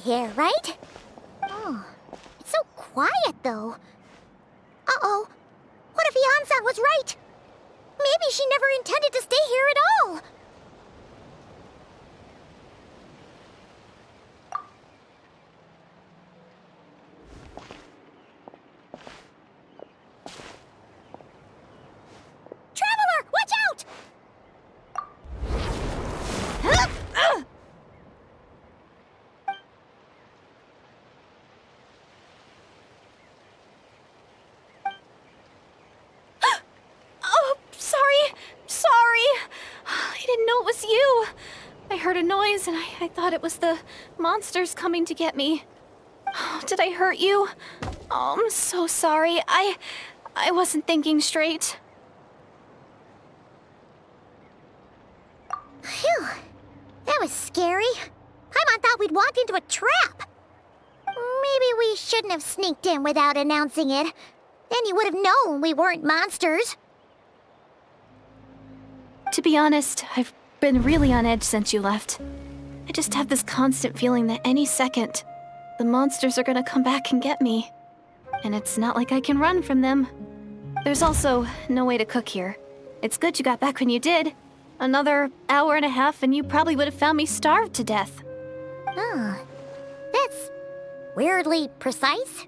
here, right? Oh, it's so quiet, though. Uh-oh. What if Yan-san was right? Maybe she never intended to stay here at all. Traveler, watch out! I didn't know it was you. I heard a noise and I thought it was the monsters coming to get me. Oh, did I hurt you? Oh, I'm so sorry. I wasn't thinking straight. Phew. That was scary. Paimon thought we'd walked into a trap. Maybe we shouldn't have sneaked in without announcing it. Then you would have known we weren't monsters. To be honest, I've been really on edge since you left. I just have this constant feeling that any second, the monsters are gonna come back and get me. And it's not like I can run from them. There's also no way to cook here. It's good you got back when you did. Another hour and a half and you probably would have found me starved to death. Oh, that's weirdly precise.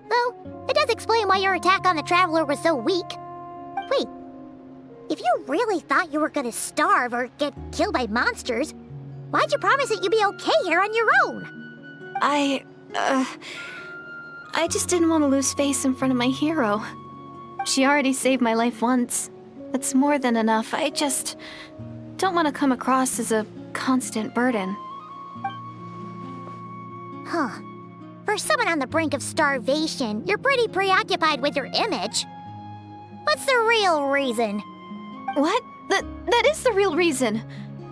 Though, it does explain why your attack on the Traveler was so weak. Wait, if you really thought you were gonna starve or get killed by monsters, why'd you promise that you'd be okay here on your own? I just didn't want to lose face in front of my hero. She already saved my life once. That's more than enough. I just don't want to come across as a constant burden. Huh. For someone on the brink of starvation, you're pretty preoccupied with your image. What's the real reason? What? That is the real reason.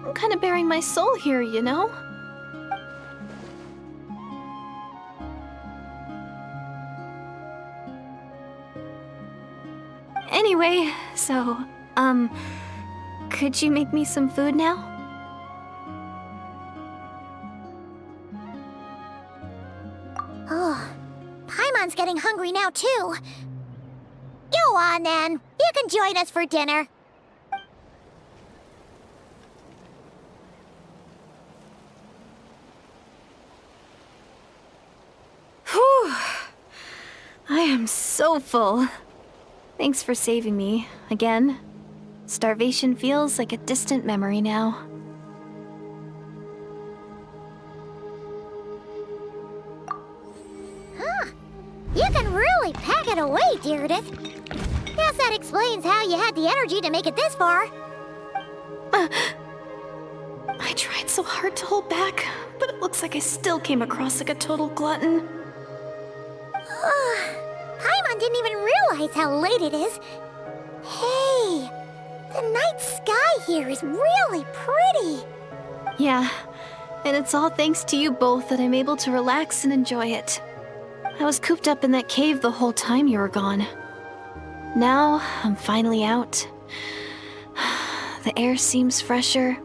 I'm kind of bearing my soul here, you know? Anyway, so, could you make me some food now? Oh, Paimon's getting hungry now, too. Go on, then. You can join us for dinner. Whew. I am so full. Thanks for saving me, again. Starvation feels like a distant memory now. Huh. You can really pack it away, Deirdith. Guess that explains how you had the energy to make it this far. I tried so hard to hold back, but it looks like I still came across like a total glutton. Paimon didn't even realize how late it is. Hey, the night sky here is really pretty. Yeah, and it's all thanks to you both that I'm able to relax and enjoy it. I was cooped up in that cave the whole time you were gone. Now, I'm finally out. The air seems fresher,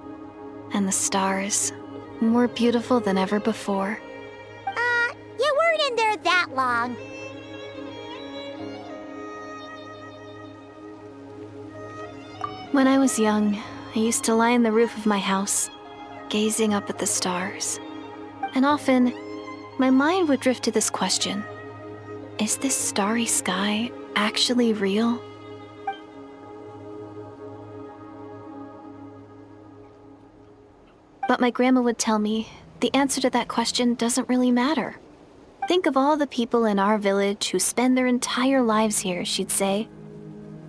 and the stars more beautiful than ever before. You weren't in there that long. When I was young, I used to lie on the roof of my house, gazing up at the stars. And often, my mind would drift to this question. Is this starry sky actually real? But my grandma would tell me the answer to that question doesn't really matter. Think of all the people in our village who spend their entire lives here, she'd say.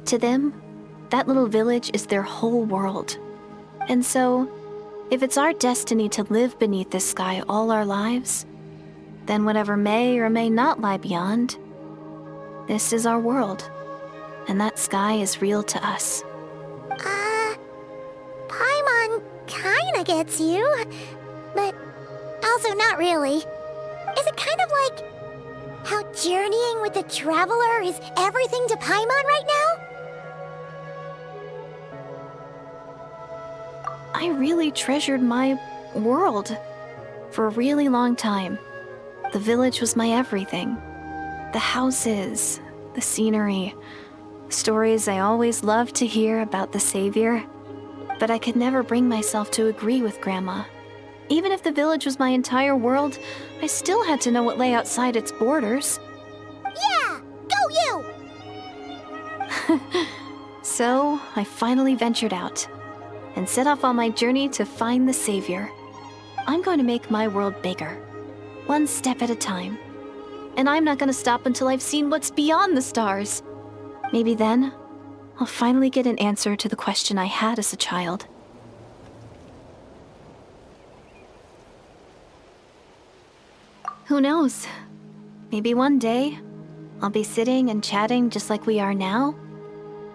To them, that little village is their whole world. And so, if it's our destiny to live beneath this sky all our lives, then whatever may or may not lie beyond, this is our world. And that sky is real to us. Paimon kinda gets you, but also not really. Is it kind of like how journeying with the Traveler is everything to Paimon right now? I really treasured my world. For a really long time, the village was my everything. The houses, the scenery, stories I always loved to hear about the Savior. But I could never bring myself to agree with Grandma. Even if the village was my entire world, I still had to know what lay outside its borders. Yeah! Go you! So, I finally ventured out and set off on my journey to find the Savior. I'm going to make my world bigger, one step at a time. And I'm not going to stop until I've seen what's beyond the stars. Maybe then, I'll finally get an answer to the question I had as a child. Who knows? Maybe one day, I'll be sitting and chatting just like we are now,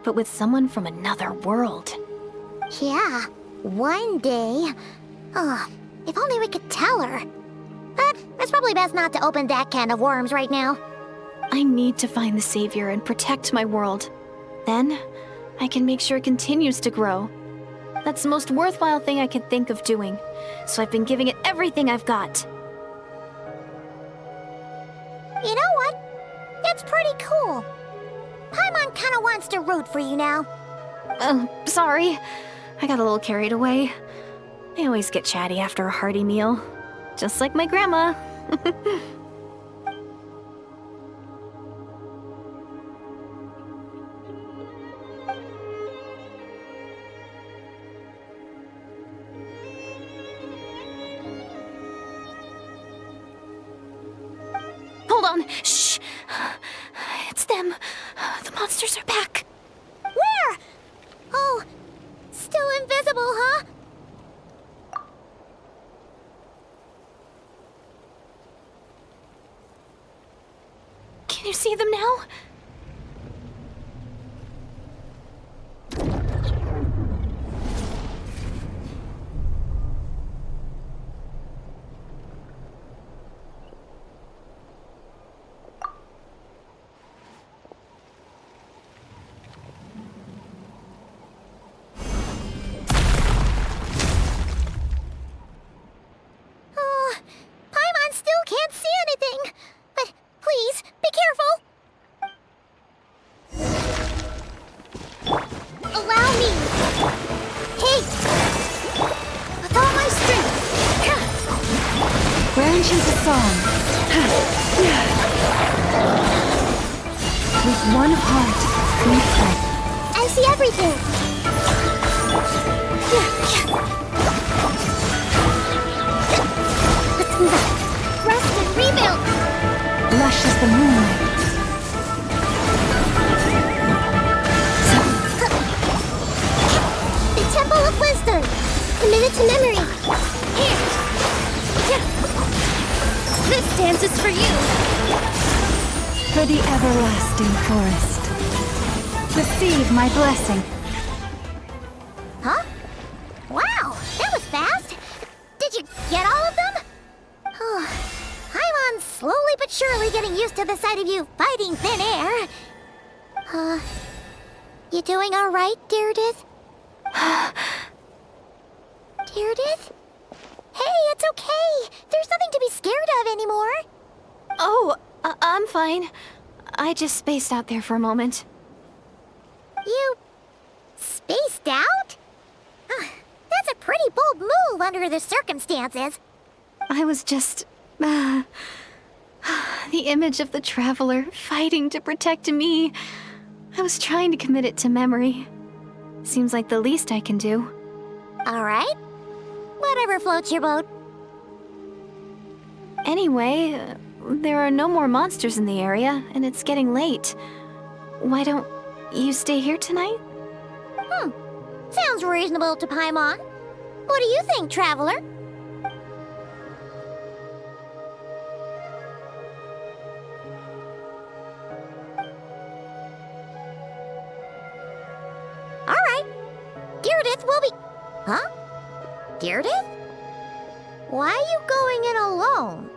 but with someone from another world. Yeah, one day. Oh, if only we could tell her. But it's probably best not to open that can of worms right now. I need to find the Savior and protect my world. Then, I can make sure it continues to grow. That's the most worthwhile thing I can think of doing, so I've been giving it everything I've got. You know what? That's pretty cool. Paimon kinda wants to root for you now. Sorry. I got a little carried away. I always get chatty after a hearty meal. Just like my grandma. Hold on. Shh. It's them. The monsters are back. Where? Oh, still invisible, huh? Can you see them now? Oh, Paimon still can't see anything. But please, be careful. Allow me. Hey! With all my strength. Branch into song. With one heart, we fight. I see everything. Let's move on. Rest and rebuild. Lush as the moonlight. The Temple of Wisdom. Committed to memory. Here. This dance is for you. For the everlasting forest. Receive my blessing. Huh? Wow, that was fast. Did you get all of them? Oh, Paimon's slowly but surely getting used to the sight of you fighting thin air. You doing all right, Deirdith? Deirdith? Hey, it's okay. There's nothing to be scared of anymore. Oh, I'm fine. I just spaced out there for a moment. You spaced out? That's a pretty bold move under the circumstances. I was just... the image of the traveler fighting to protect me. I was trying to commit it to memory. Seems like the least I can do. All right. Whatever floats your boat. Anyway, there are no more monsters in the area, and it's getting late. Why don't you stay here tonight? Sounds reasonable to Paimon. What do you think, traveler? All right. Deirdith will be... Huh? Deirdith? Why are you going in alone?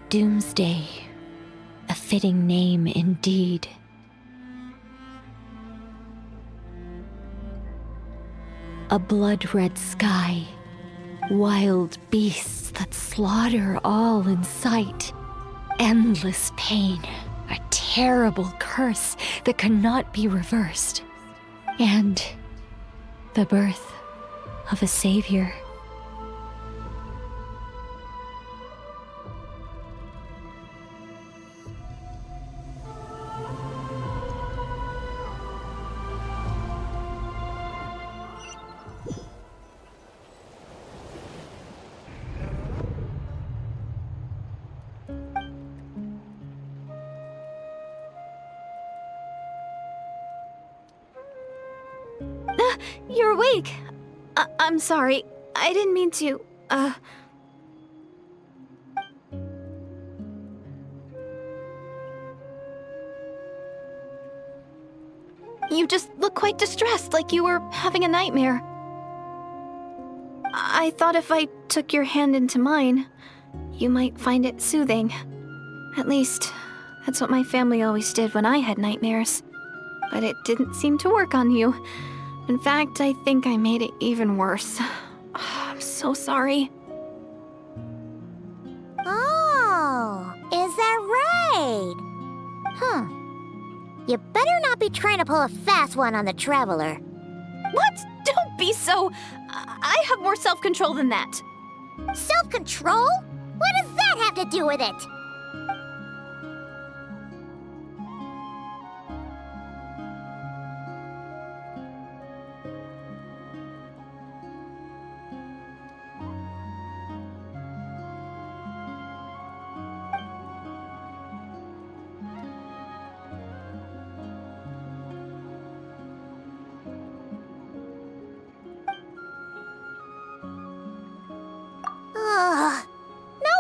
Doomsday. A fitting name indeed. A blood-red sky. Wild beasts that slaughter all in sight. Endless pain. A terrible curse that cannot be reversed. And the birth of a savior. You're awake. I'm sorry. I didn't mean to, You just look quite distressed, like you were having a nightmare. I thought if I took your hand into mine, you might find it soothing. At least, that's what my family always did when I had nightmares. But it didn't seem to work on you. In fact, I think I made it even worse. I'm so sorry. Oh, is that right? You better not be trying to pull a fast one on the Traveler. What? Don't be so... I have more self-control than that. Self-control? What does that have to do with it?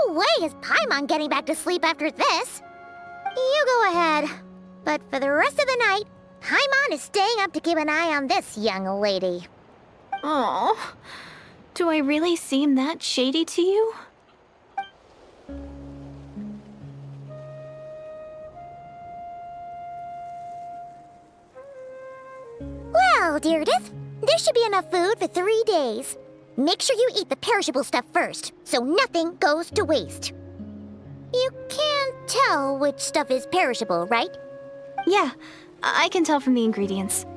No way is Paimon getting back to sleep after this. You go ahead. But for the rest of the night, Paimon is staying up to keep an eye on this young lady. Oh, do I really seem that shady to you? Well, Deirdre, there should be enough food for 3 days. Make sure you eat the perishable stuff first, so nothing goes to waste. You can't tell which stuff is perishable, right? Yeah, I can tell from the ingredients.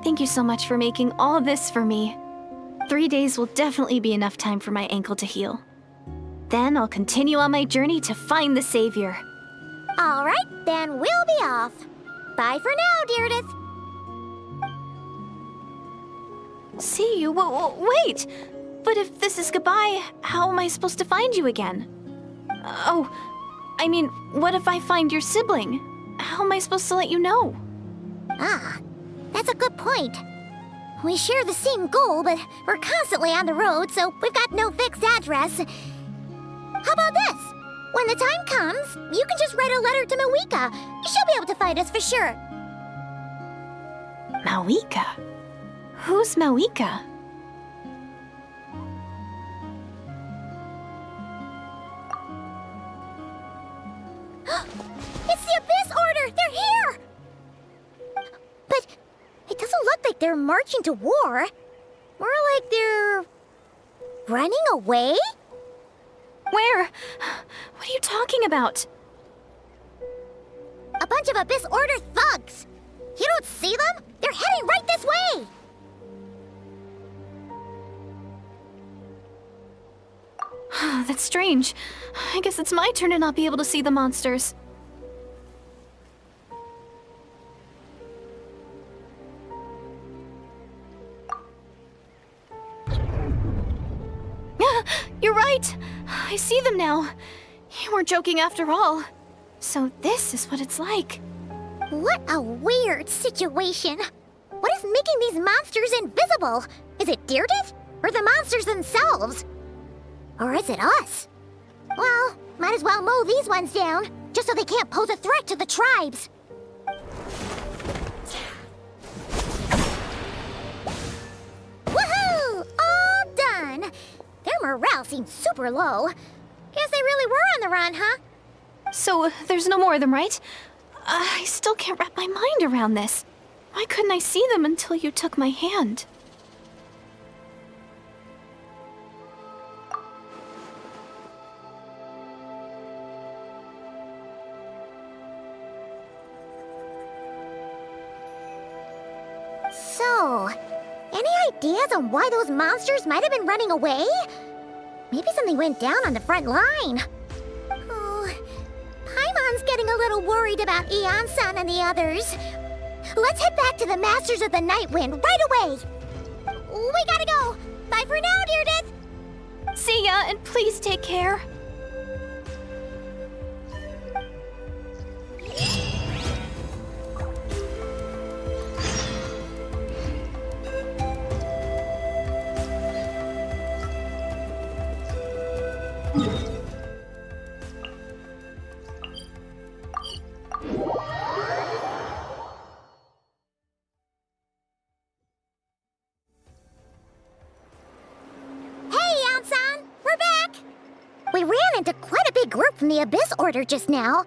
Thank you so much for making all this for me. 3 days will definitely be enough time for my ankle to heal. Then I'll continue on my journey to find the savior. All right, then we'll be off. Bye for now, Deirdre. See you? Wait! But if this is goodbye, how am I supposed to find you again? Oh, I mean, what if I find your sibling? How am I supposed to let you know? Ah, that's a good point. We share the same goal, but we're constantly on the road, so we've got no fixed address. How about this? When the time comes, you can just write a letter to Mawika. She'll be able to find us for sure. Mawika? Who's Mawika? It's the Abyss Order! They're here! But it doesn't look like they're marching to war. More like they're... running away? Where? What are you talking about? A bunch of Abyss Order thugs! You don't see them? They're heading right this way! That's strange. I guess it's my turn to not be able to see the monsters. You're right! I see them now. You weren't joking after all. So this is what it's like. What a weird situation. What is making these monsters invisible? Is it Deirdre? Or the monsters themselves? Or is it us? Well, might as well mow these ones down, just so they can't pose a threat to the tribes. Woohoo! All done! Their morale seems super low. Guess they really were on the run, huh? So, there's no more of them, right? I still can't wrap my mind around this. Why couldn't I see them until you took my hand? So, any ideas on why those monsters might have been running away? Maybe something went down on the front line. Oh, Paimon's getting a little worried about Eon-san and the others. Let's head back to the Masters of the Night Wind right away. We gotta go. Bye for now, Deirdre. See ya, and please take care. We ran into quite a big group from the Abyss Order just now.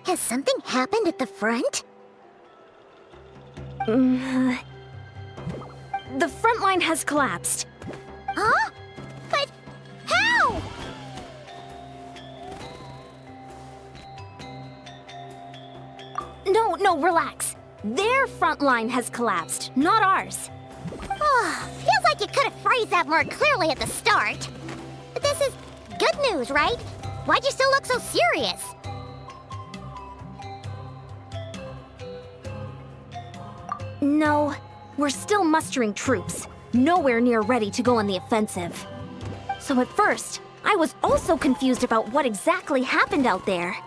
Has something happened at the front? The front line has collapsed. Huh? But how? No, relax. Their front line has collapsed, not ours. Oh, feels like you could have phrased that more clearly at the start. But this is good news, right? Why'd you still look so serious? No, we're still mustering troops. Nowhere near ready to go on the offensive. So at first, I was also confused about what exactly happened out there.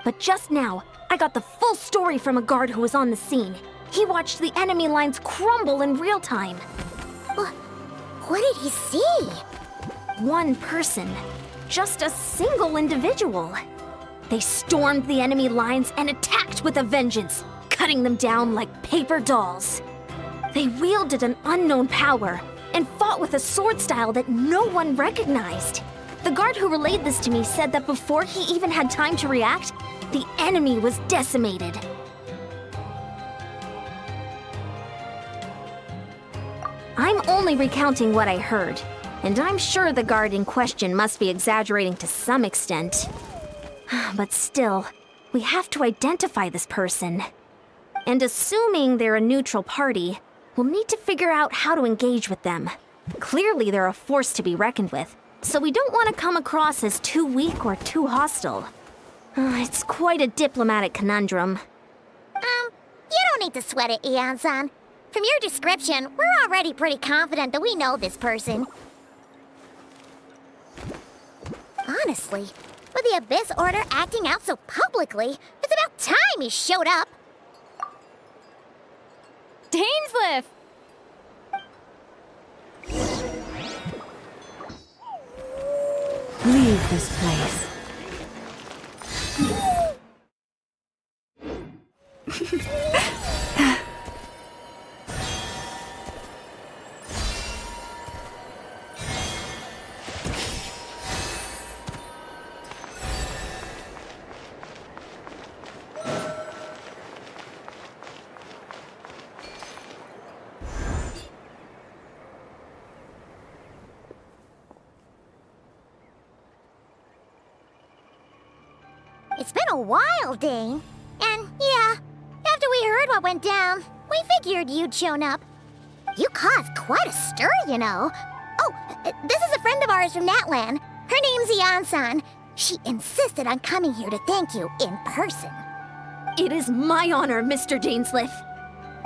But just now, I got the full story from a guard who was on the scene. He watched the enemy lines crumble in real time. What did he see? One person. Just a single individual. They stormed the enemy lines and attacked with a vengeance, cutting them down like paper dolls. They wielded an unknown power and fought with a sword style that no one recognized. The guard who relayed this to me said that before he even had time to react, the enemy was decimated. I'm only recounting what I heard, and I'm sure the guard in question must be exaggerating to some extent. But still, we have to identify this person. And assuming they're a neutral party, we'll need to figure out how to engage with them. Clearly they're a force to be reckoned with, so we don't want to come across as too weak or too hostile. It's quite a diplomatic conundrum. You don't need to sweat it, Eon-san. From your description, we're already pretty confident that we know this person. Honestly, with the Abyss Order acting out so publicly, it's about time he showed up. Dainsliff! Leave this place. It's been a while, Dane. And yeah, after we heard what went down, we figured you'd shown up. You caused quite a stir, you know. Oh, this is a friend of ours from Natlan. Her name's Eon-san. She insisted on coming here to thank you in person. It is my honor, Mr. Dainsliff.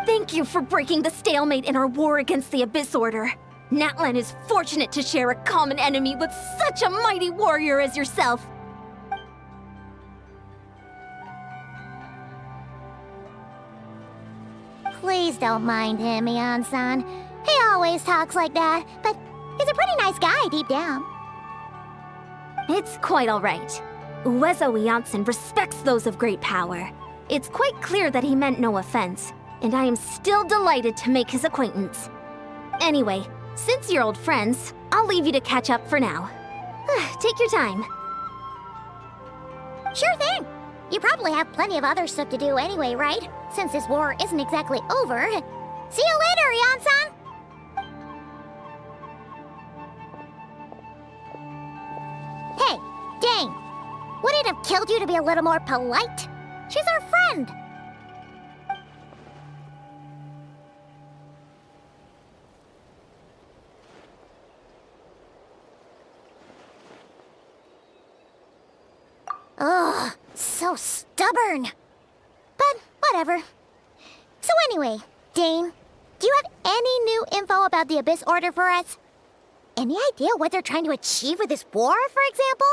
Thank you for breaking the stalemate in our war against the Abyss Order. Natlan is fortunate to share a common enemy with such a mighty warrior as yourself. Please don't mind him, Eon-san. He always talks like that, but he's a pretty nice guy deep down. It's quite all right. Uezo Eonson respects those of great power. It's quite clear that he meant no offense, and I am still delighted to make his acquaintance. Anyway, since you're old friends, I'll leave you to catch up for now. Take your time. Sure thing. You probably have plenty of other stuff to do anyway, right? Since this war isn't exactly over. See you later, Yan-san! Hey, Dane! Would it have killed you to be a little more polite? She's our friend! Ugh, so stubborn. But whatever. So anyway, Dane, do you have any new info about the Abyss Order for us? Any idea what they're trying to achieve with this war, for example?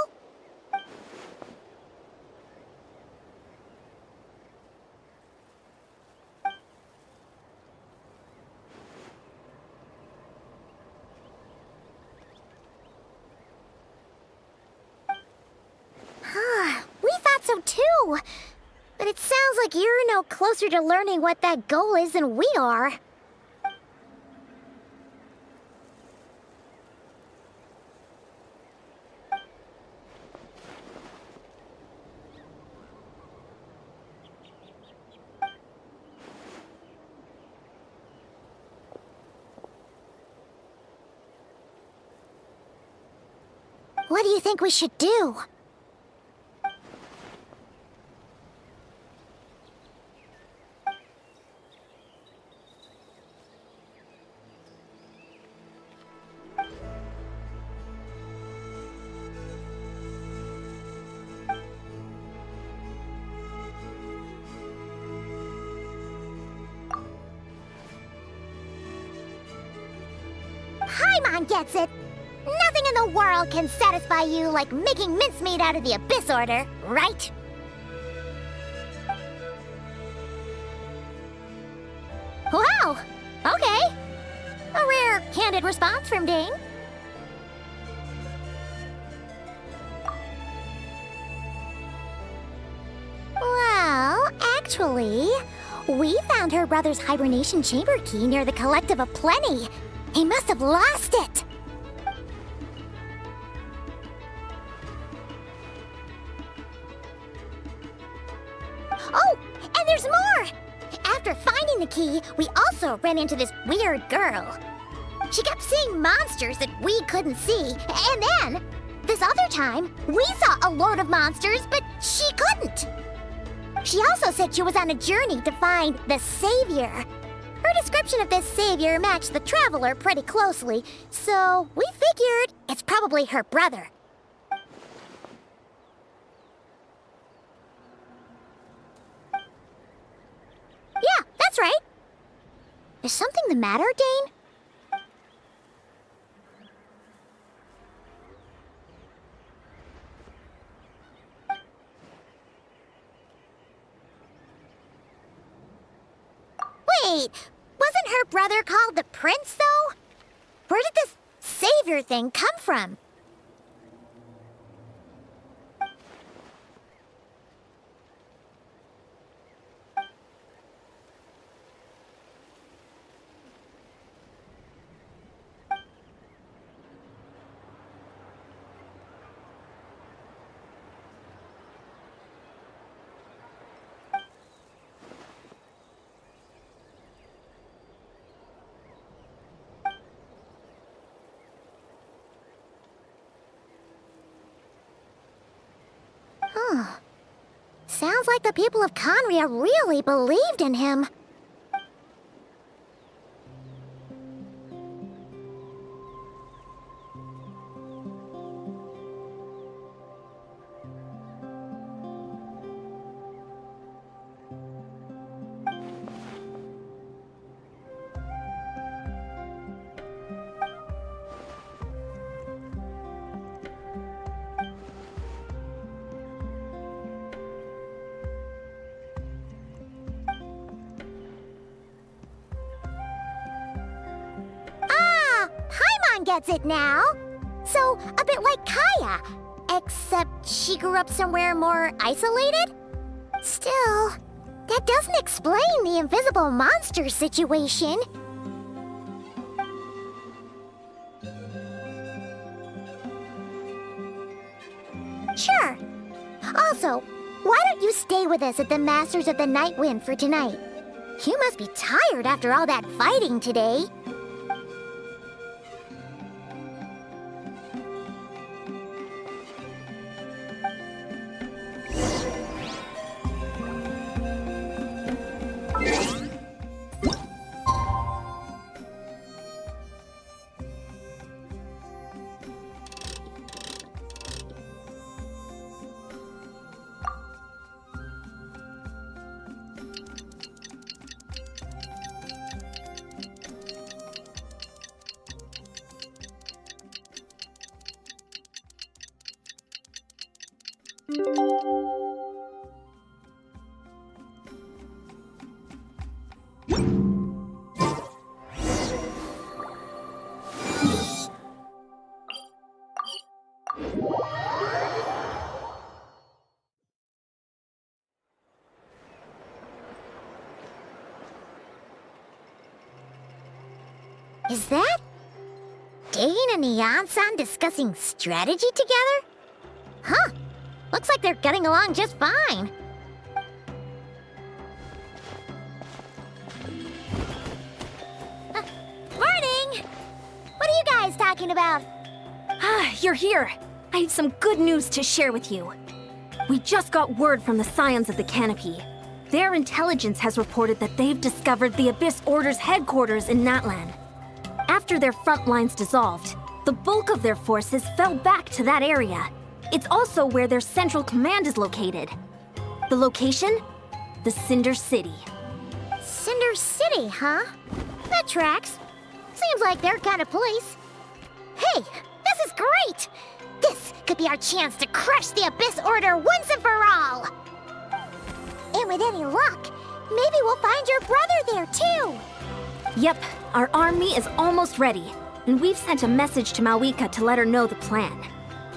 We thought so too. But it sounds like you're no closer to learning what that goal is than we are. What do you think we should do? Paimon gets it. Nothing in the world can satisfy you like making mincemeat out of the Abyss Order, right? Wow! Okay. A rare, candid response from Dane. Well, actually, we found her brother's hibernation chamber key near the Collective of Plenty. He must have lost it. Oh, and there's more! After finding the key, we also ran into this weird girl. She kept seeing monsters that we couldn't see, and then, this other time, we saw a load of monsters, but she couldn't. She also said she was on a journey to find the Savior. Her description of this Savior matched the Traveler pretty closely, so we figured it's probably her brother. Yeah, that's right. Is something the matter, Dane? Wait, wasn't her brother called the Prince, though? Where did this Savior thing come from? Sounds like the people of Conria really believed in him. Gets it now. So, a bit like Kaya, except she grew up somewhere more isolated? Still, that doesn't explain the invisible monster situation. Sure. Also, why don't you stay with us at the Masters of the Night Wind for tonight? You must be tired after all that fighting today. Is that Dane and Eon-san discussing strategy together? Huh. Looks like they're getting along just fine. Morning! What are you guys talking about? Ah, you're here. I have some good news to share with you. We just got word from the Scions of the Canopy. Their intelligence has reported that they've discovered the Abyss Order's headquarters in Natlan. After their front lines dissolved, the bulk of their forces fell back to that area. It's also where their central command is located. The location? The Cinder City. Cinder City, huh? That tracks. Seems like their kind of place. Hey, this is great! This could be our chance to crush the Abyss Order once and for all! And with any luck, maybe we'll find your brother there too! Yep, our army is almost ready, and we've sent a message to Mawika to let her know the plan.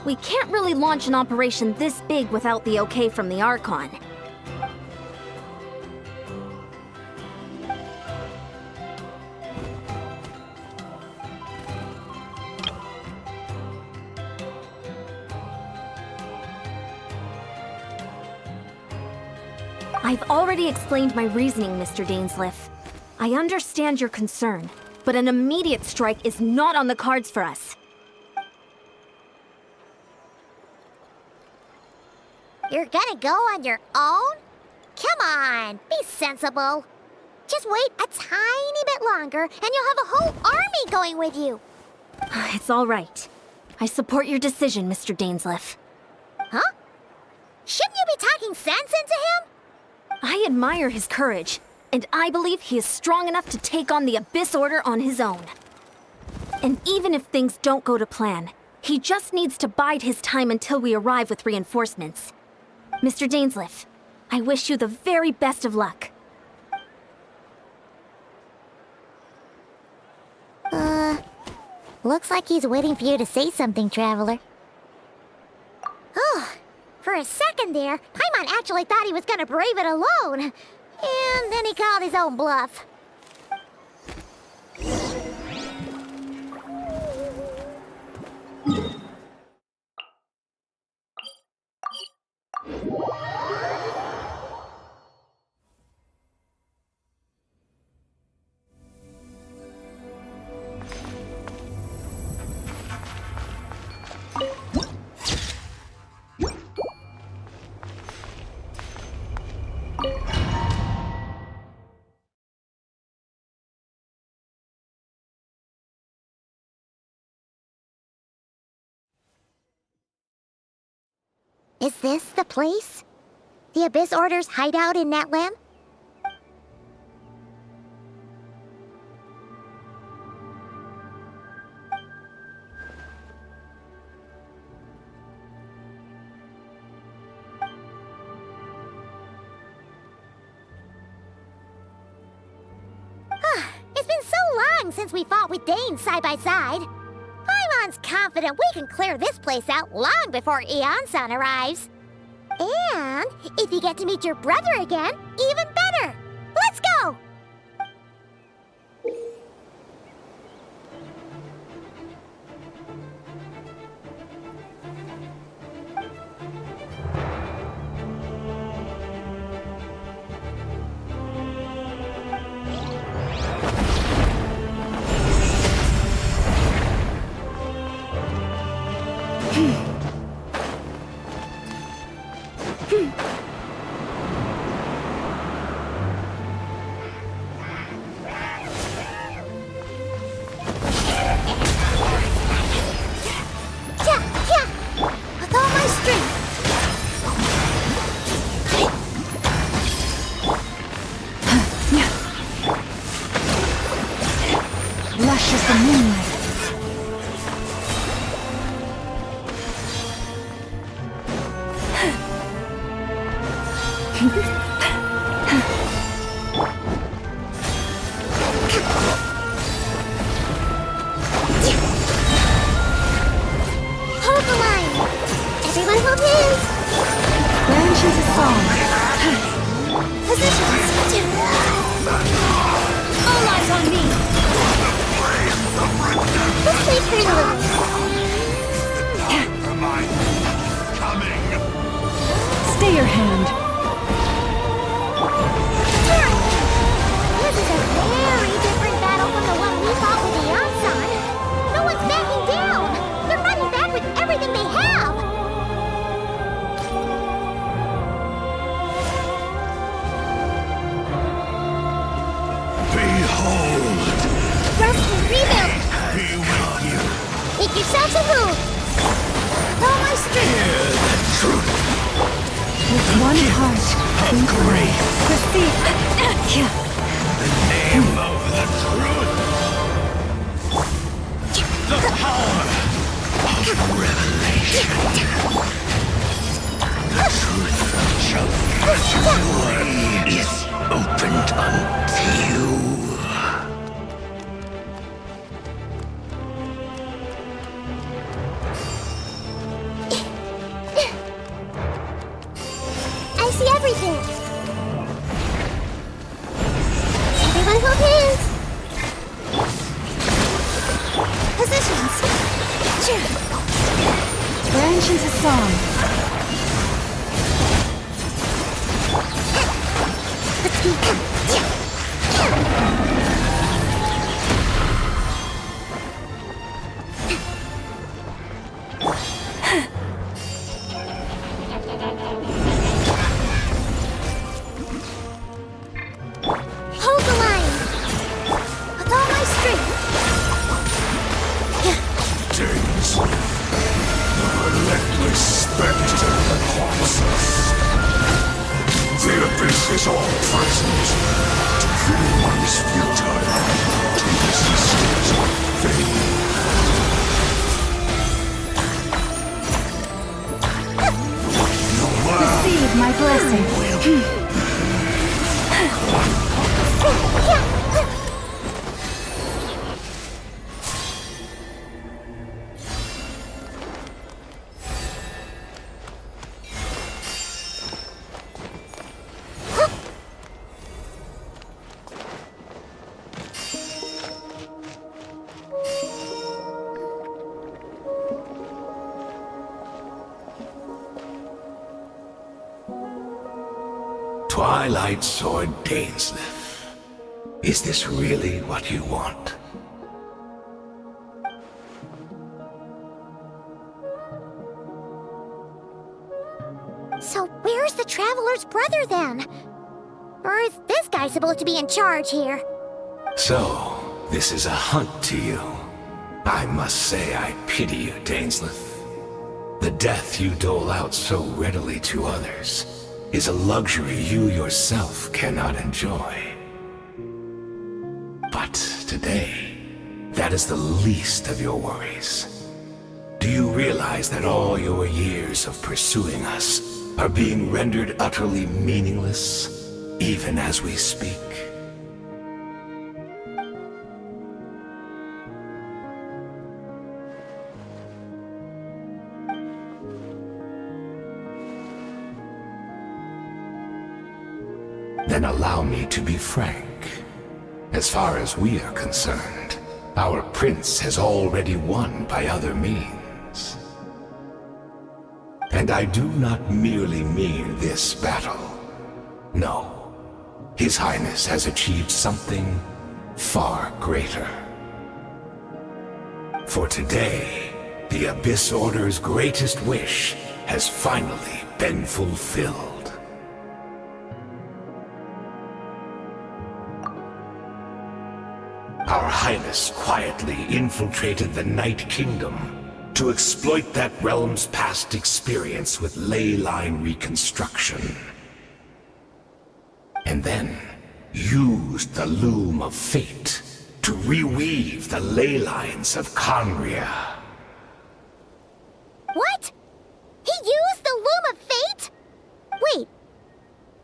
We can't really launch an operation this big without the okay from the Archon. I've already explained my reasoning, Mr. Dainsleif. I understand your concern, but an immediate strike is not on the cards for us. You're gonna go on your own? Come on, be sensible. Just wait a tiny bit longer and you'll have a whole army going with you. It's all right. I support your decision, Mr. Dainsleif. Huh? Shouldn't you be talking sense into him? I admire his courage, and I believe he is strong enough to take on the Abyss Order on his own. And even if things don't go to plan, he just needs to bide his time until we arrive with reinforcements. Mr. Dainsleif, I wish you the very best of luck. Looks like he's waiting for you to say something, Traveler. Oh, for a second there, Paimon actually thought he was gonna brave it alone. And then he called his own bluff. Is this the place? The Abyss Order's hideout in Natlan? It's been so long since we fought with Dane side by side. Paimon's confident we can clear this place out long before Eon-san arrives. And if you get to meet your brother again, even better! Let's go! With all my strength. Lush as the moonlight. Hold the line. Everyone hold hands. Branch into song. Positions. All eyes on me. Let's take her a little. Stay your hand. This is a very different battle from the one we fought with the Archon. No one's backing down. They're fighting back with everything they have. Behold! Rest and rebuild. Be with you. Make yourselves a move. With all my strength. Hear the truth With one heart, of grace. proceed. The name of the truth. The power of revelation. The truth shall gradually is opened unto you. I see everything. Everyone hold hands. Positions. Branch into song. Let's go. Hold the line. With all my strength. Days. The relentless spectre of the corpses. The abyss is all present. To feel one is futile. To resist is vain. Receive my blessing. Twilight Sword Dainsleif. Is this really what you want? So where's the Traveler's brother then? Or is this guy supposed to be in charge here? So, this is a hunt to you. I must say I pity you, Dainsleif. The death you dole out so readily to others is a luxury you yourself cannot enjoy. But today, that is the least of your worries. Do you realize that all your years of pursuing us are being rendered utterly meaningless, even as we speak? Then allow me to be frank. As far as we are concerned, our prince has already won by other means. And I do not merely mean this battle. No, His Highness has achieved something far greater. For today, The Abyss Order's greatest wish has finally been fulfilled. Our Highness quietly infiltrated the Night Kingdom to exploit that realm's past experience with ley line reconstruction. And then used the Loom of Fate to reweave the ley lines of Conria. What? He used the Loom of Fate? Wait,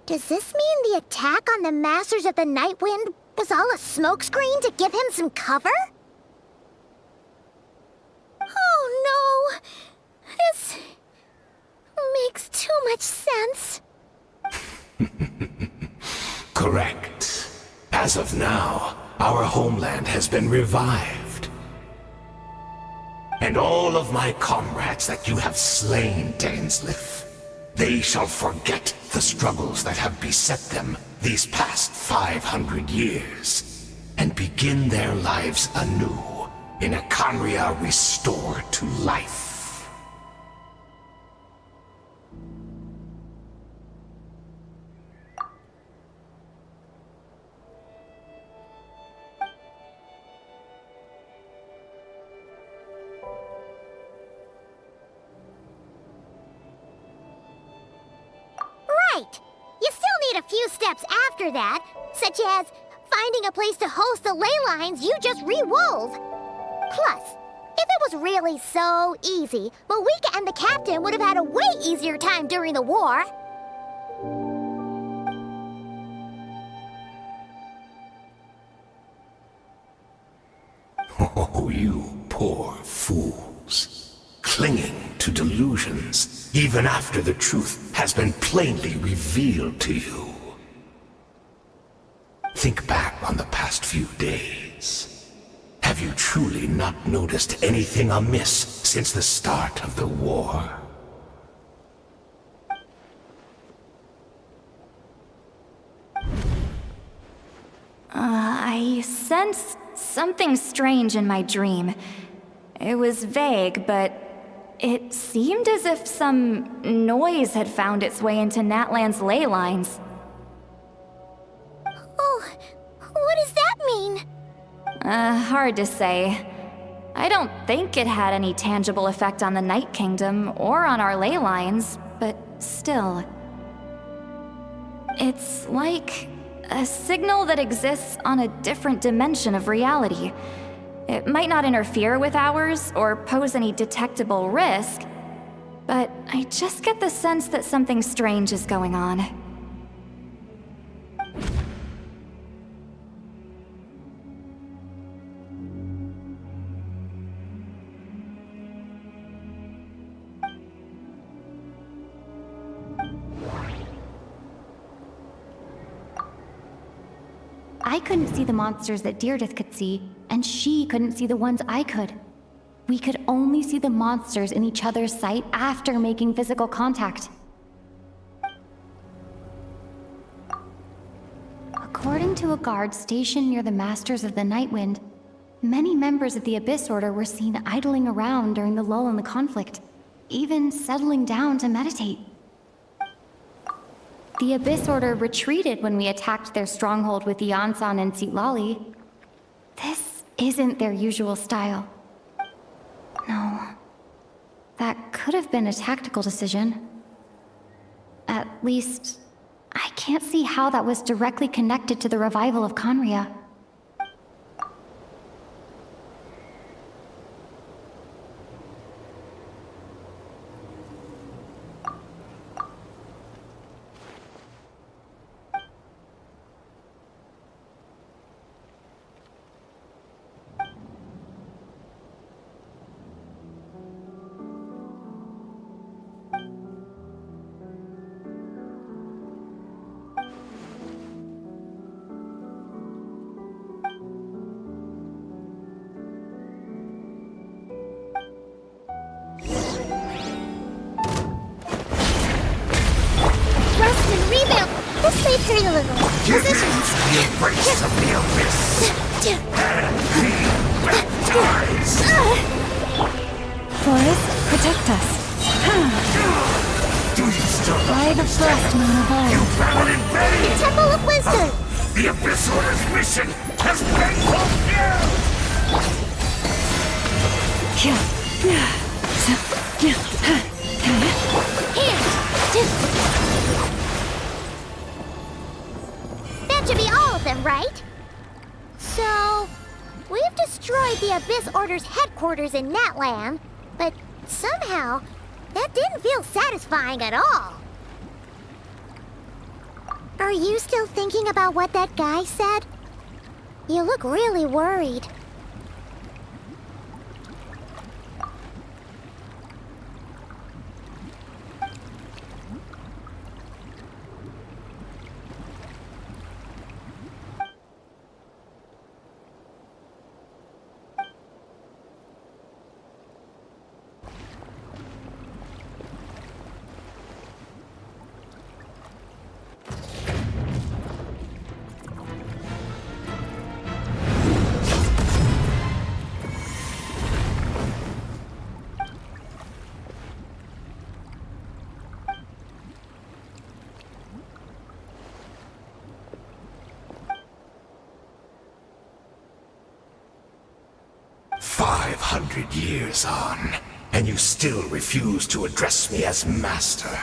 does this mean the attack on the Masters of the Nightwind was all a smokescreen to give him some cover? Oh no! This makes too much sense. Correct. As of now, our homeland has been revived. And all of my comrades that you have slain, Dainsleif, they shall forget the struggles that have beset them these past 500 years, and begin their lives anew in a Conria restored to life. Right! You still need a few steps after that, such as finding a place to host the ley lines you just re-wove. Plus, if it was really so easy, Moika and the captain would have had a way easier time during the war. Oh, you poor fools. Clinging to delusions, even after the truth has been plainly revealed to you. Think back on the past few days. Have you truly not noticed anything amiss since the start of the war? I sensed something strange in my dream. It was vague, but it seemed as if some noise had found its way into Natlan's ley lines. Oh, what does that mean? Hard to say. I don't think it had any tangible effect on the Night Kingdom or on our ley lines, but still. It's like a signal that exists on a different dimension of reality. It might not interfere with ours or pose any detectable risk, but I just get the sense that something strange is going on. I couldn't see the monsters that Deirdre could see, and she couldn't see the ones I could. We could only see the monsters in each other's sight after making physical contact. According to a guard stationed near the Masters of the Nightwind, many members of the Abyss Order were seen idling around during the lull in the conflict, even settling down to meditate. The Abyss Order retreated when we attacked their stronghold with Yansan and Sitlali. This isn't their usual style. No. That could have been a tactical decision. At least, I can't see how that was directly connected to the revival of Conria. Let's leave her a little. Positions. The embrace of the abyss, and be baptized. Forest, protect us. Do you still By the frost moon of old. You battled in vain! Temple of Wisdom! The Abyss Order's mission has been fulfilled! That should be all of them, right? So, we've destroyed the Abyss Order's headquarters in Natlan, but somehow, that didn't feel satisfying at all. Are you still thinking about what that guy said? You look really worried. Years on, and you still refuse to address me as master.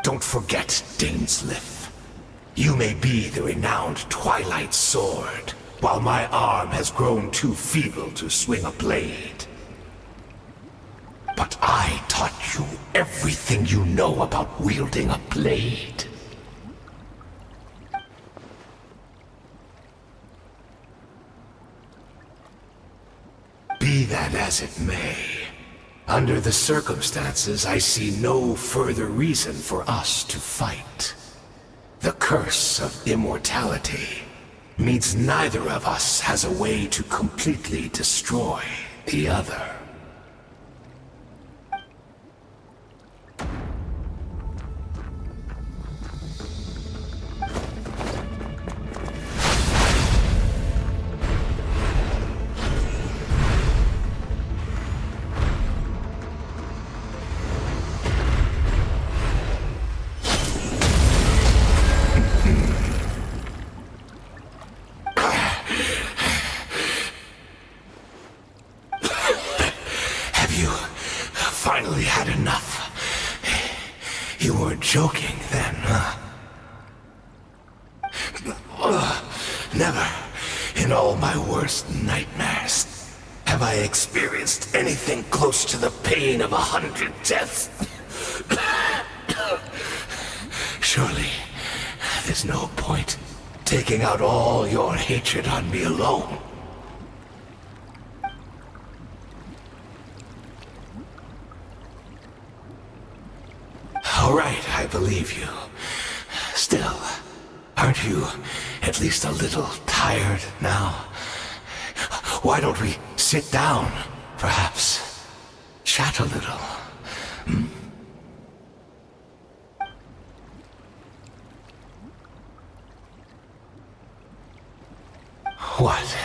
Don't forget, Dainsleif. You may be the renowned Twilight Sword, while my arm has grown too feeble to swing a blade. But I taught you everything you know about wielding a blade. Be that as it may, under the circumstances, I see no further reason for us to fight. The curse of immortality means neither of us has a way to completely destroy the other. Finally had enough. You weren't joking then, huh? Never, in all my worst nightmares, have I experienced anything close to the pain of 100 deaths. Surely, there's no point taking out all your hatred on me alone. All right, I believe you. Still, aren't you at least a little tired now? Why don't we sit down, perhaps? Chat a little. What?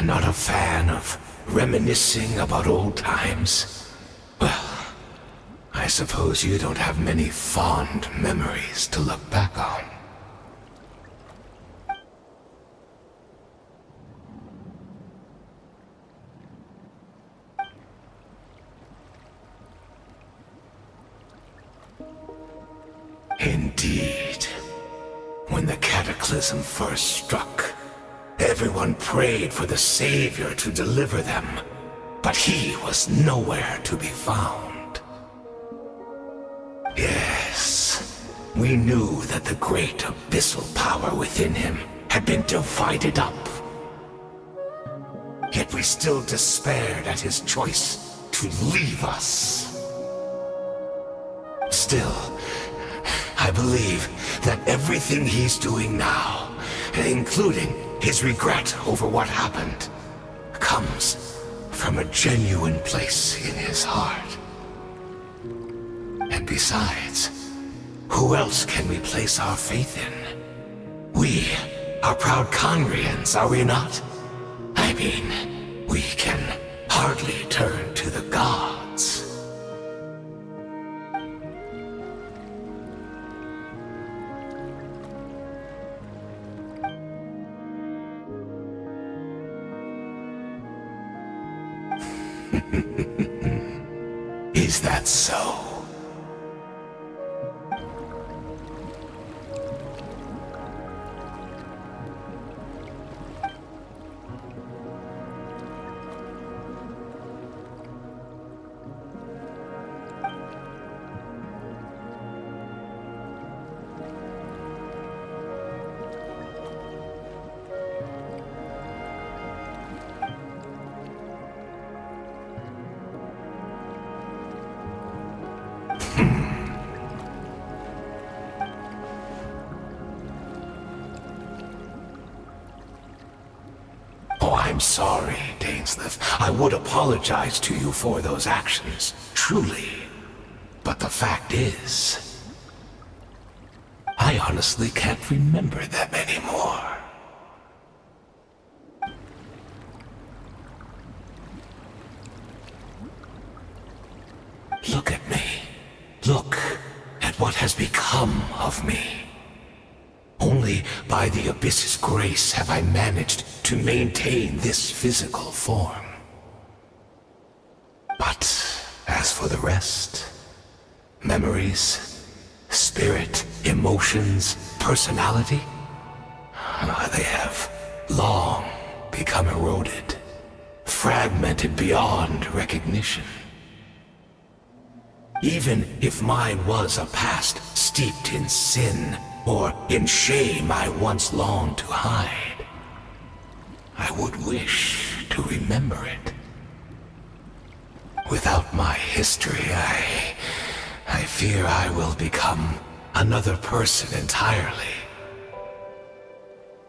Not a fan of reminiscing about old times? Well, I suppose you don't have many fond memories to look back on. Indeed. When the cataclysm first struck, everyone prayed for the Savior to deliver them, but he was nowhere to be found. Yes, we knew that the great abyssal power within him had been divided up. Yet we still despaired at his choice to leave us. Still, I believe that everything he's doing now, including his regret over what happened, comes from a genuine place in his heart. And besides, who else can we place our faith in? We are proud Conrians, are we not? I mean, we can hardly turn to the gods. Is that so? I'm sorry, Dainsleif. I would apologize to you for those actions, truly. But the fact is, I honestly can't remember them anymore. Look at me. Look at what has become of me. Only by the Abyss's grace have I managed to maintain this physical form. But as for the rest, memories, spirit, emotions, personality, they have long become eroded, fragmented beyond recognition. Even if mine was a past steeped in sin, or in shame I once longed to hide, I would wish to remember it. Without my history, I fear I will become another person entirely.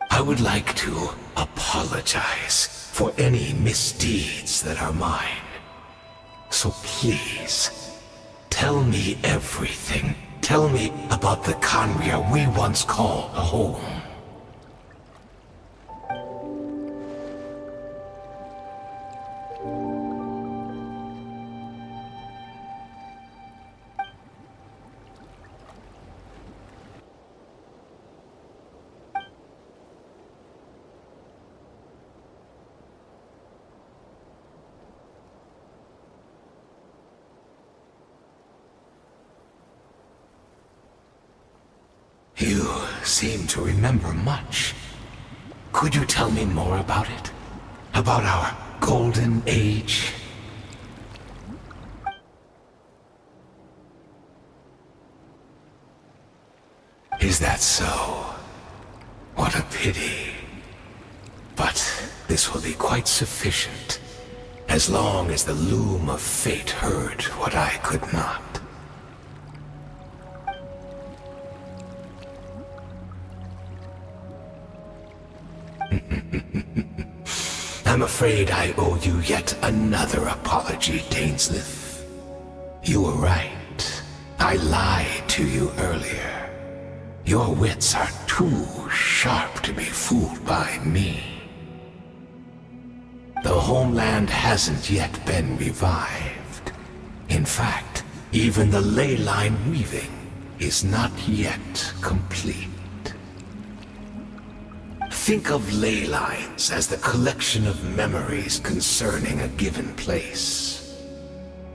I would like to apologize for any misdeeds that are mine. So please, tell me everything. Tell me about the Khaenri'ah we once called home. You seem to remember much. Could you tell me more about it? About our golden age? Is that so? What a pity. But this will be quite sufficient, as long as the loom of fate heard what I could not. I'm afraid I owe you yet another apology, Dainsleif. You were right. I lied to you earlier. Your wits are too sharp to be fooled by me. The homeland hasn't yet been revived. In fact, even the ley line weaving is not yet complete. Think of ley lines as the collection of memories concerning a given place.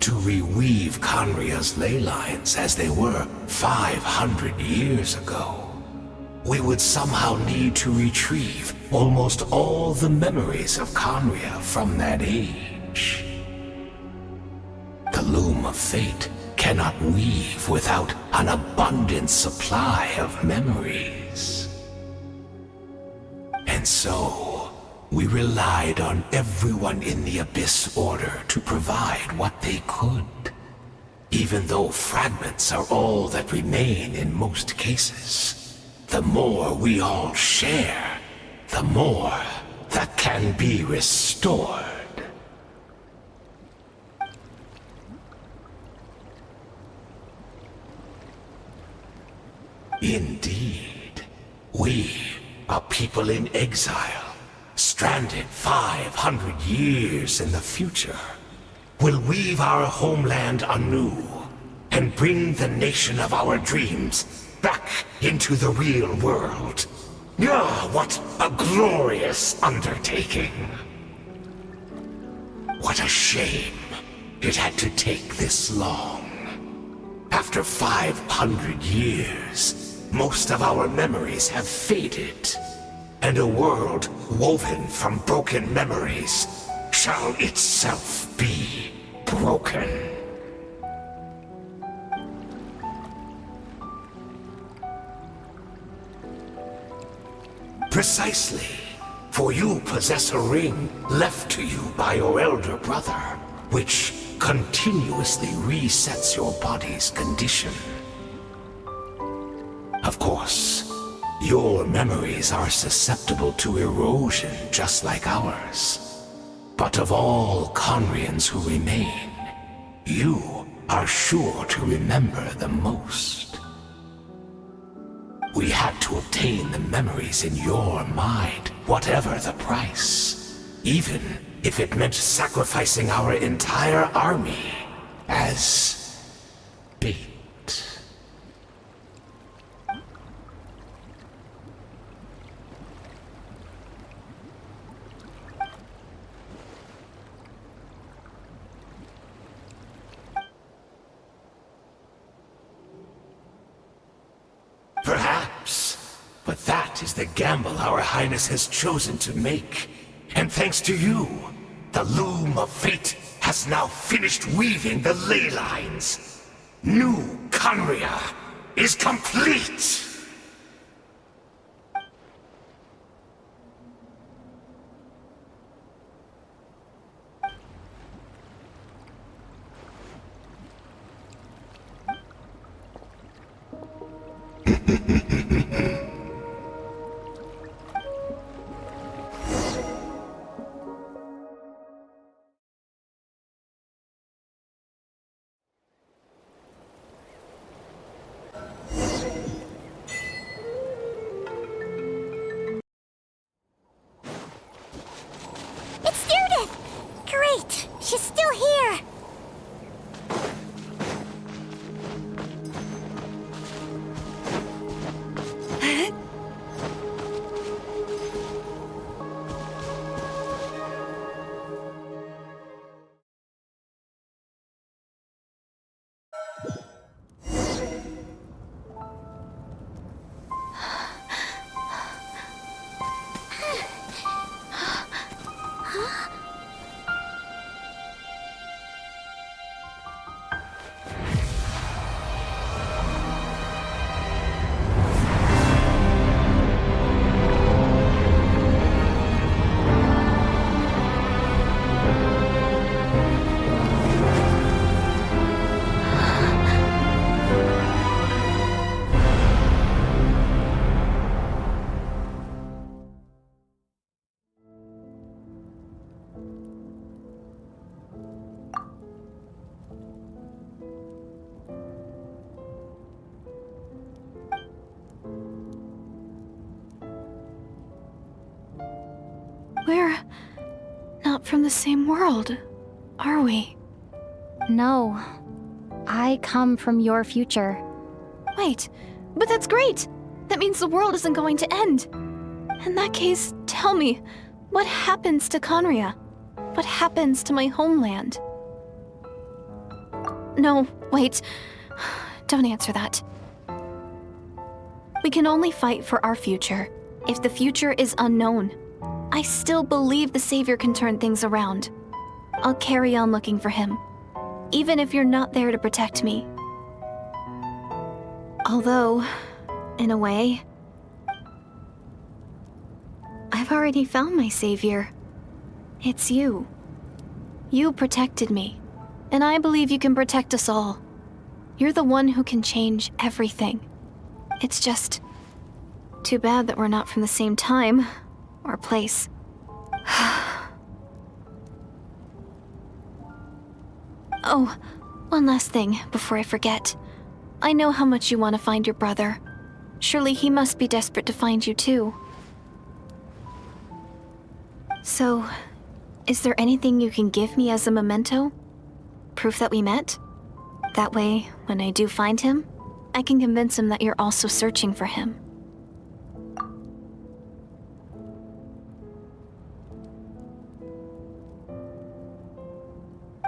To reweave Khaenri'ah's ley lines as they were 500 years ago, we would somehow need to retrieve almost all the memories of Khaenri'ah from that age. The loom of fate cannot weave without an abundant supply of memories. And so, we relied on everyone in the Abyss Order to provide what they could. Even though fragments are all that remain in most cases, the more we all share, the more that can be restored. Indeed, we, a people in exile, stranded 500 years in the future, will weave our homeland anew and bring the nation of our dreams back into the real world. Ah, what a glorious undertaking! What a shame it had to take this long. After 500 years, most of our memories have faded, and a world woven from broken memories shall itself be broken. Precisely, for you possess a ring left to you by your elder brother, which continuously resets your body's condition. Of course, your memories are susceptible to erosion just like ours. But of all Conrians who remain, you are sure to remember the most. We had to obtain the memories in your mind, whatever the price, even if it meant sacrificing our entire army as bait. Perhaps, but that is the gamble our Highness has chosen to make. And thanks to you, the loom of fate has now finished weaving the ley lines. New Conria is complete! It's Judith! Great! She's still here! We're not from the same world, are we? No. I come from your future. Wait, but that's great! That means the world isn't going to end. In that case, tell me, what happens to Conria? What happens to my homeland? No, wait. Don't answer that. We can only fight for our future. If the future is unknown, I still believe the Savior can turn things around. I'll carry on looking for him, even if you're not there to protect me. Although, in a way, I've already found my Savior. It's you. You protected me, and I believe you can protect us all. You're the one who can change everything. It's just too bad that we're not from the same time or place. Oh, one last thing before I forget. I know how much you want to find your brother. Surely he must be desperate to find you too. So, is there anything you can give me as a memento? Proof that we met? That way, when I do find him, I can convince him that you're also searching for him.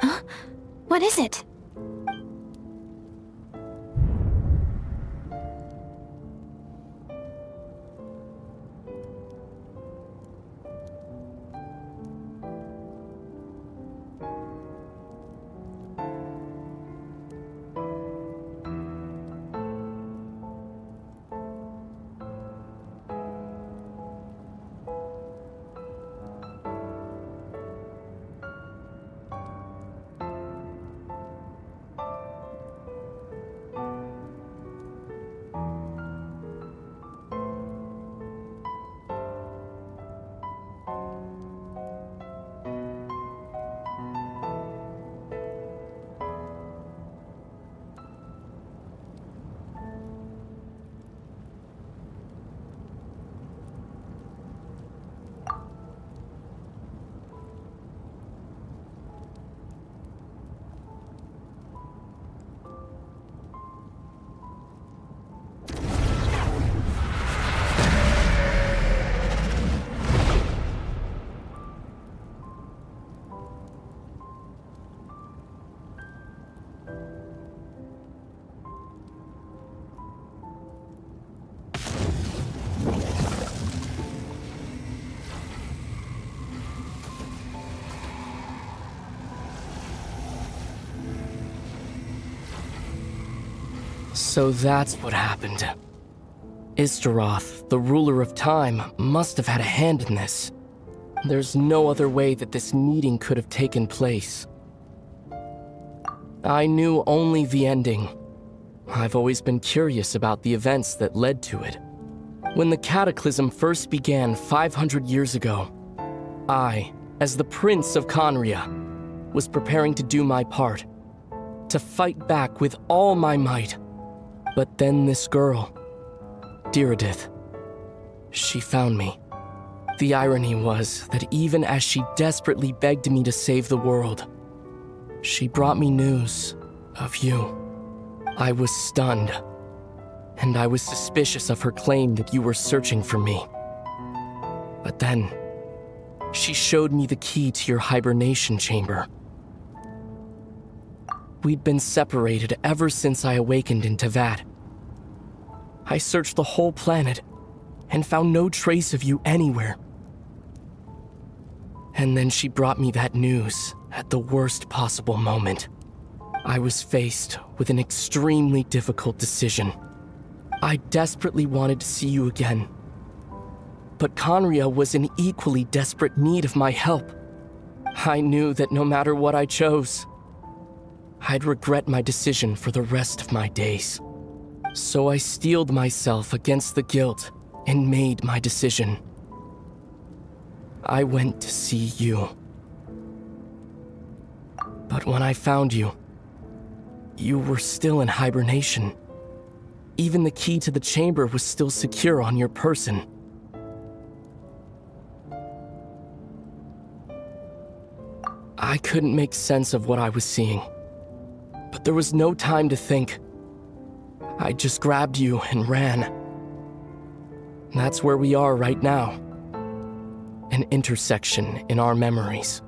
Huh? What is it? So that's what happened. Istaroth, the ruler of time, must have had a hand in this. There's no other way that this meeting could have taken place. I knew only the ending. I've always been curious about the events that led to it. When the cataclysm first began 500 years ago, I, as the Prince of Conria, was preparing to do my part, to fight back with all my might. But then this girl, Diridith, she found me. The irony was that even as she desperately begged me to save the world, she brought me news of you. I was stunned, and I was suspicious of her claim that you were searching for me. But then, she showed me the key to your hibernation chamber. We'd been separated ever since I awakened in Teyvat. I searched the whole planet and found no trace of you anywhere. And then she brought me that news at the worst possible moment. I was faced with an extremely difficult decision. I desperately wanted to see you again. But Conria was in equally desperate need of my help. I knew that no matter what I chose, I'd regret my decision for the rest of my days. So I steeled myself against the guilt and made my decision. I went to see you. But when I found you, you were still in hibernation. Even the key to the chamber was still secure on your person. I couldn't make sense of what I was seeing, but there was no time to think. I just grabbed you and ran. That's where we are right now. An intersection in our memories.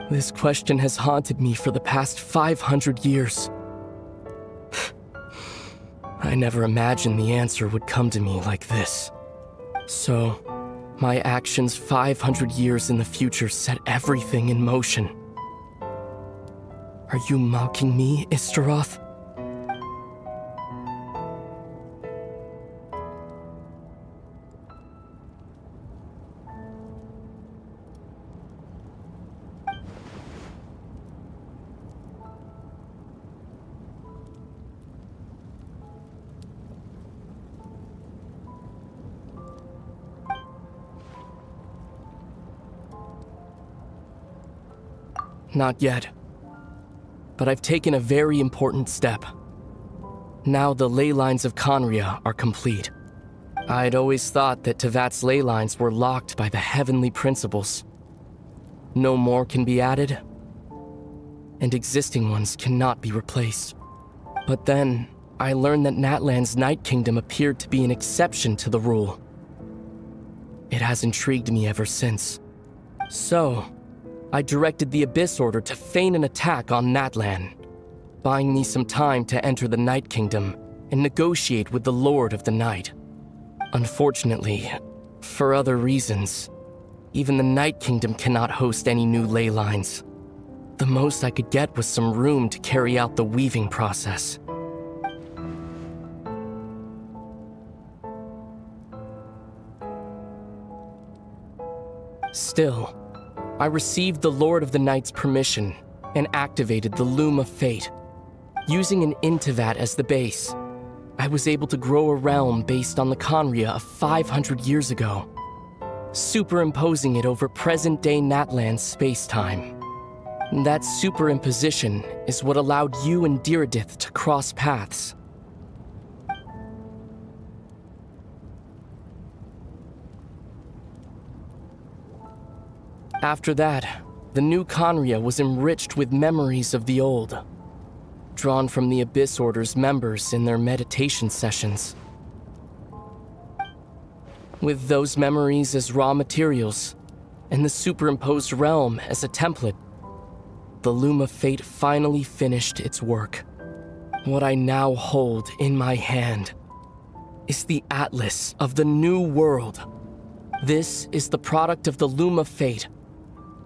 This question has haunted me for the past 500 years. I never imagined the answer would come to me like this. So, my actions 500 years in the future set everything in motion. Are you mocking me, Istaroth? Not yet. But I've taken a very important step. Now the ley lines of Conria are complete. I'd always thought that Teyvat's ley lines were locked by the heavenly principles. No more can be added, and existing ones cannot be replaced. But then, I learned that Natlan's Night Kingdom appeared to be an exception to the rule. It has intrigued me ever since. So, I directed the Abyss Order to feign an attack on Natlan, buying me some time to enter the Night Kingdom and negotiate with the Lord of the Night. Unfortunately, for other reasons, even the Night Kingdom cannot host any new ley lines. The most I could get was some room to carry out the weaving process. Still, I received the Lord of the Night's permission and activated the Loom of Fate. Using an Intivat as the base, I was able to grow a realm based on the Conria of 500 years ago, superimposing it over present-day Natlan's space-time. That superimposition is what allowed you and Diridith to cross paths. After that, the new Conria was enriched with memories of the old, drawn from the Abyss Order's members in their meditation sessions. With those memories as raw materials, and the superimposed realm as a template, the Loom of Fate finally finished its work. What I now hold in my hand is the Atlas of the New World. This is the product of the Loom of Fate,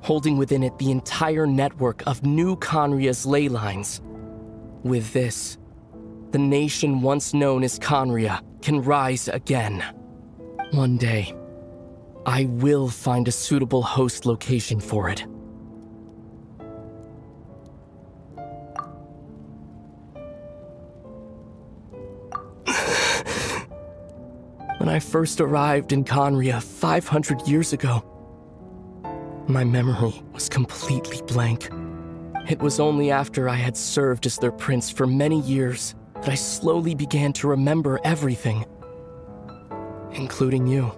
holding within it the entire network of new Conria's ley lines. With this, the nation once known as Conria can rise again. One day, I will find a suitable host location for it. When I first arrived in Conria 500 years ago, my memory was completely blank. It was only after I had served as their prince for many years that I slowly began to remember everything, including you.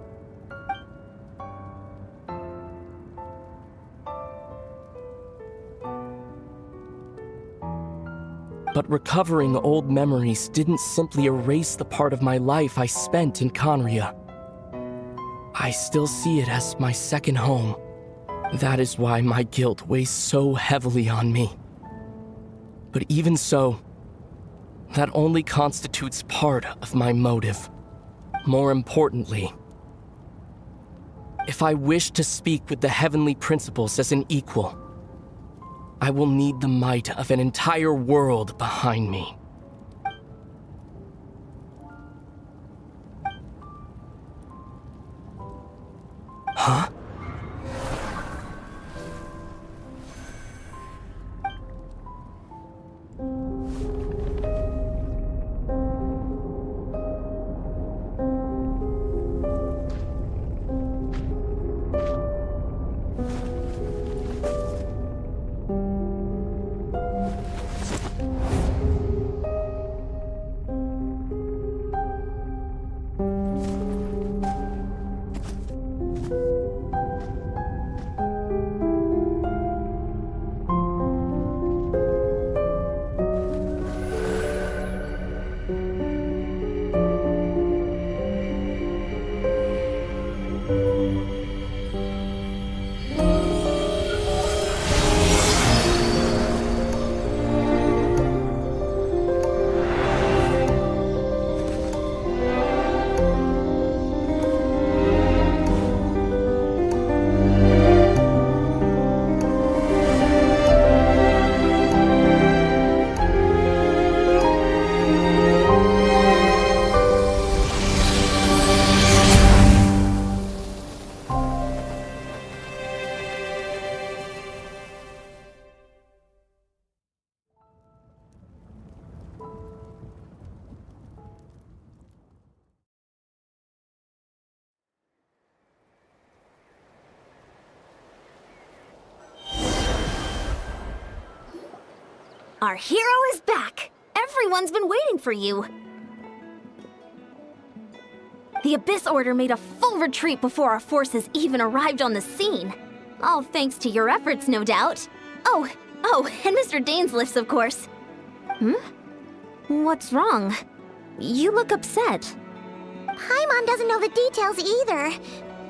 But recovering old memories didn't simply erase the part of my life I spent in Conria. I still see it as my second home. That is why my guilt weighs so heavily on me. But even so, that only constitutes part of my motive. More importantly, if I wish to speak with the heavenly principles as an equal, I will need the might of an entire world behind me. Huh? Our hero is back! Everyone's been waiting for you! The Abyss Order made a full retreat before our forces even arrived on the scene. All thanks to your efforts, no doubt. Oh, and Mr. Dainsliff's, of course. What's wrong? You look upset. Paimon doesn't know the details either.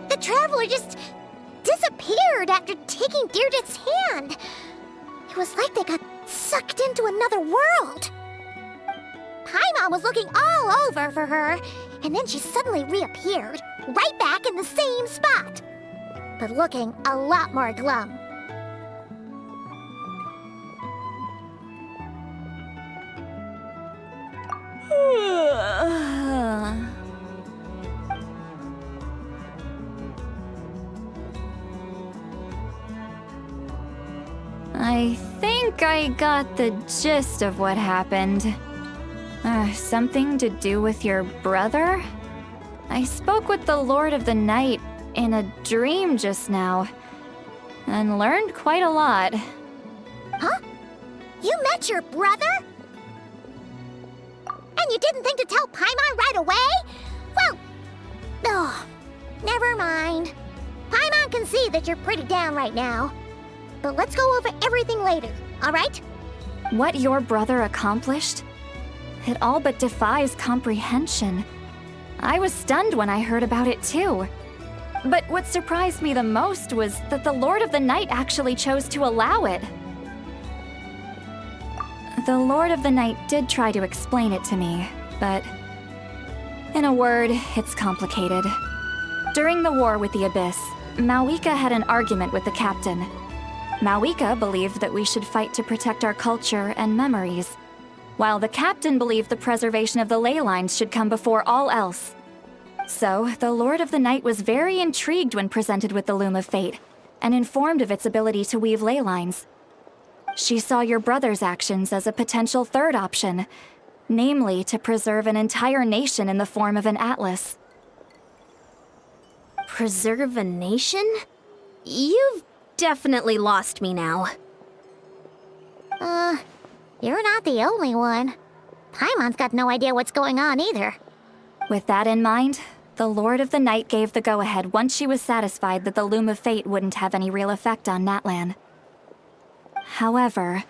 The traveler just disappeared after taking Deirdre's hand. It was like they got sucked into another world. Paimon was looking all over for her, and then she suddenly reappeared, right back in the same spot, but looking a lot more glum. I think I got the gist of what happened. Something to do with your brother? I spoke with the Lord of the Night in a dream just now, and learned quite a lot. Huh? You met your brother? And you didn't think to tell Paimon right away? Well, never mind. Paimon can see that you're pretty down right now. But let's go over everything later, alright? What your brother accomplished? It all but defies comprehension. I was stunned when I heard about it too. But what surprised me the most was that the Lord of the Night actually chose to allow it. The Lord of the Night did try to explain it to me, but in a word, it's complicated. During the war with the Abyss, Mawika had an argument with the captain. Mawika believed that we should fight to protect our culture and memories, while the captain believed the preservation of the ley lines should come before all else. So, the Lord of the Night was very intrigued when presented with the Loom of Fate, and informed of its ability to weave ley lines. She saw your brother's actions as a potential third option, namely to preserve an entire nation in the form of an atlas. Preserve a nation? You've definitely lost me now. You're not the only one. Paimon's got no idea what's going on either. With that in mind, the Lord of the Night gave the go-ahead once she was satisfied that the Loom of Fate wouldn't have any real effect on Natlan. However,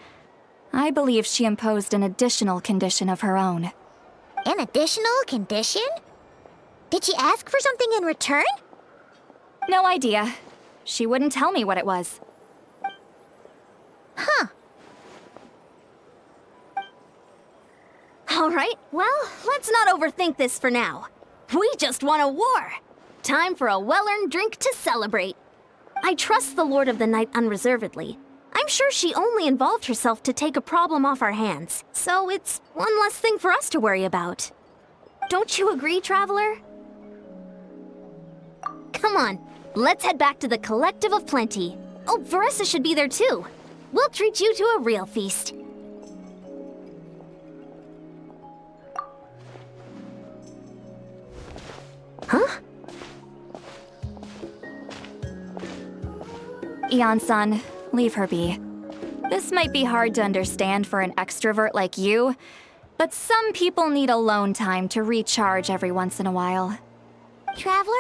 I believe she imposed an additional condition of her own. An additional condition? Did she ask for something in return? No idea. She wouldn't tell me what it was. Huh. All right, well, let's not overthink this for now. We just won a war. Time for a well-earned drink to celebrate. I trust the Lord of the Night unreservedly. I'm sure she only involved herself to take a problem off our hands, so it's one less thing for us to worry about. Don't you agree, Traveler? Come on, let's head back to the Collective of Plenty. Oh, Veressa should be there too. We'll treat you to a real feast. Huh? Ian-san, leave her be. This might be hard to understand for an extrovert like you, but some people need alone time to recharge every once in a while. Traveler?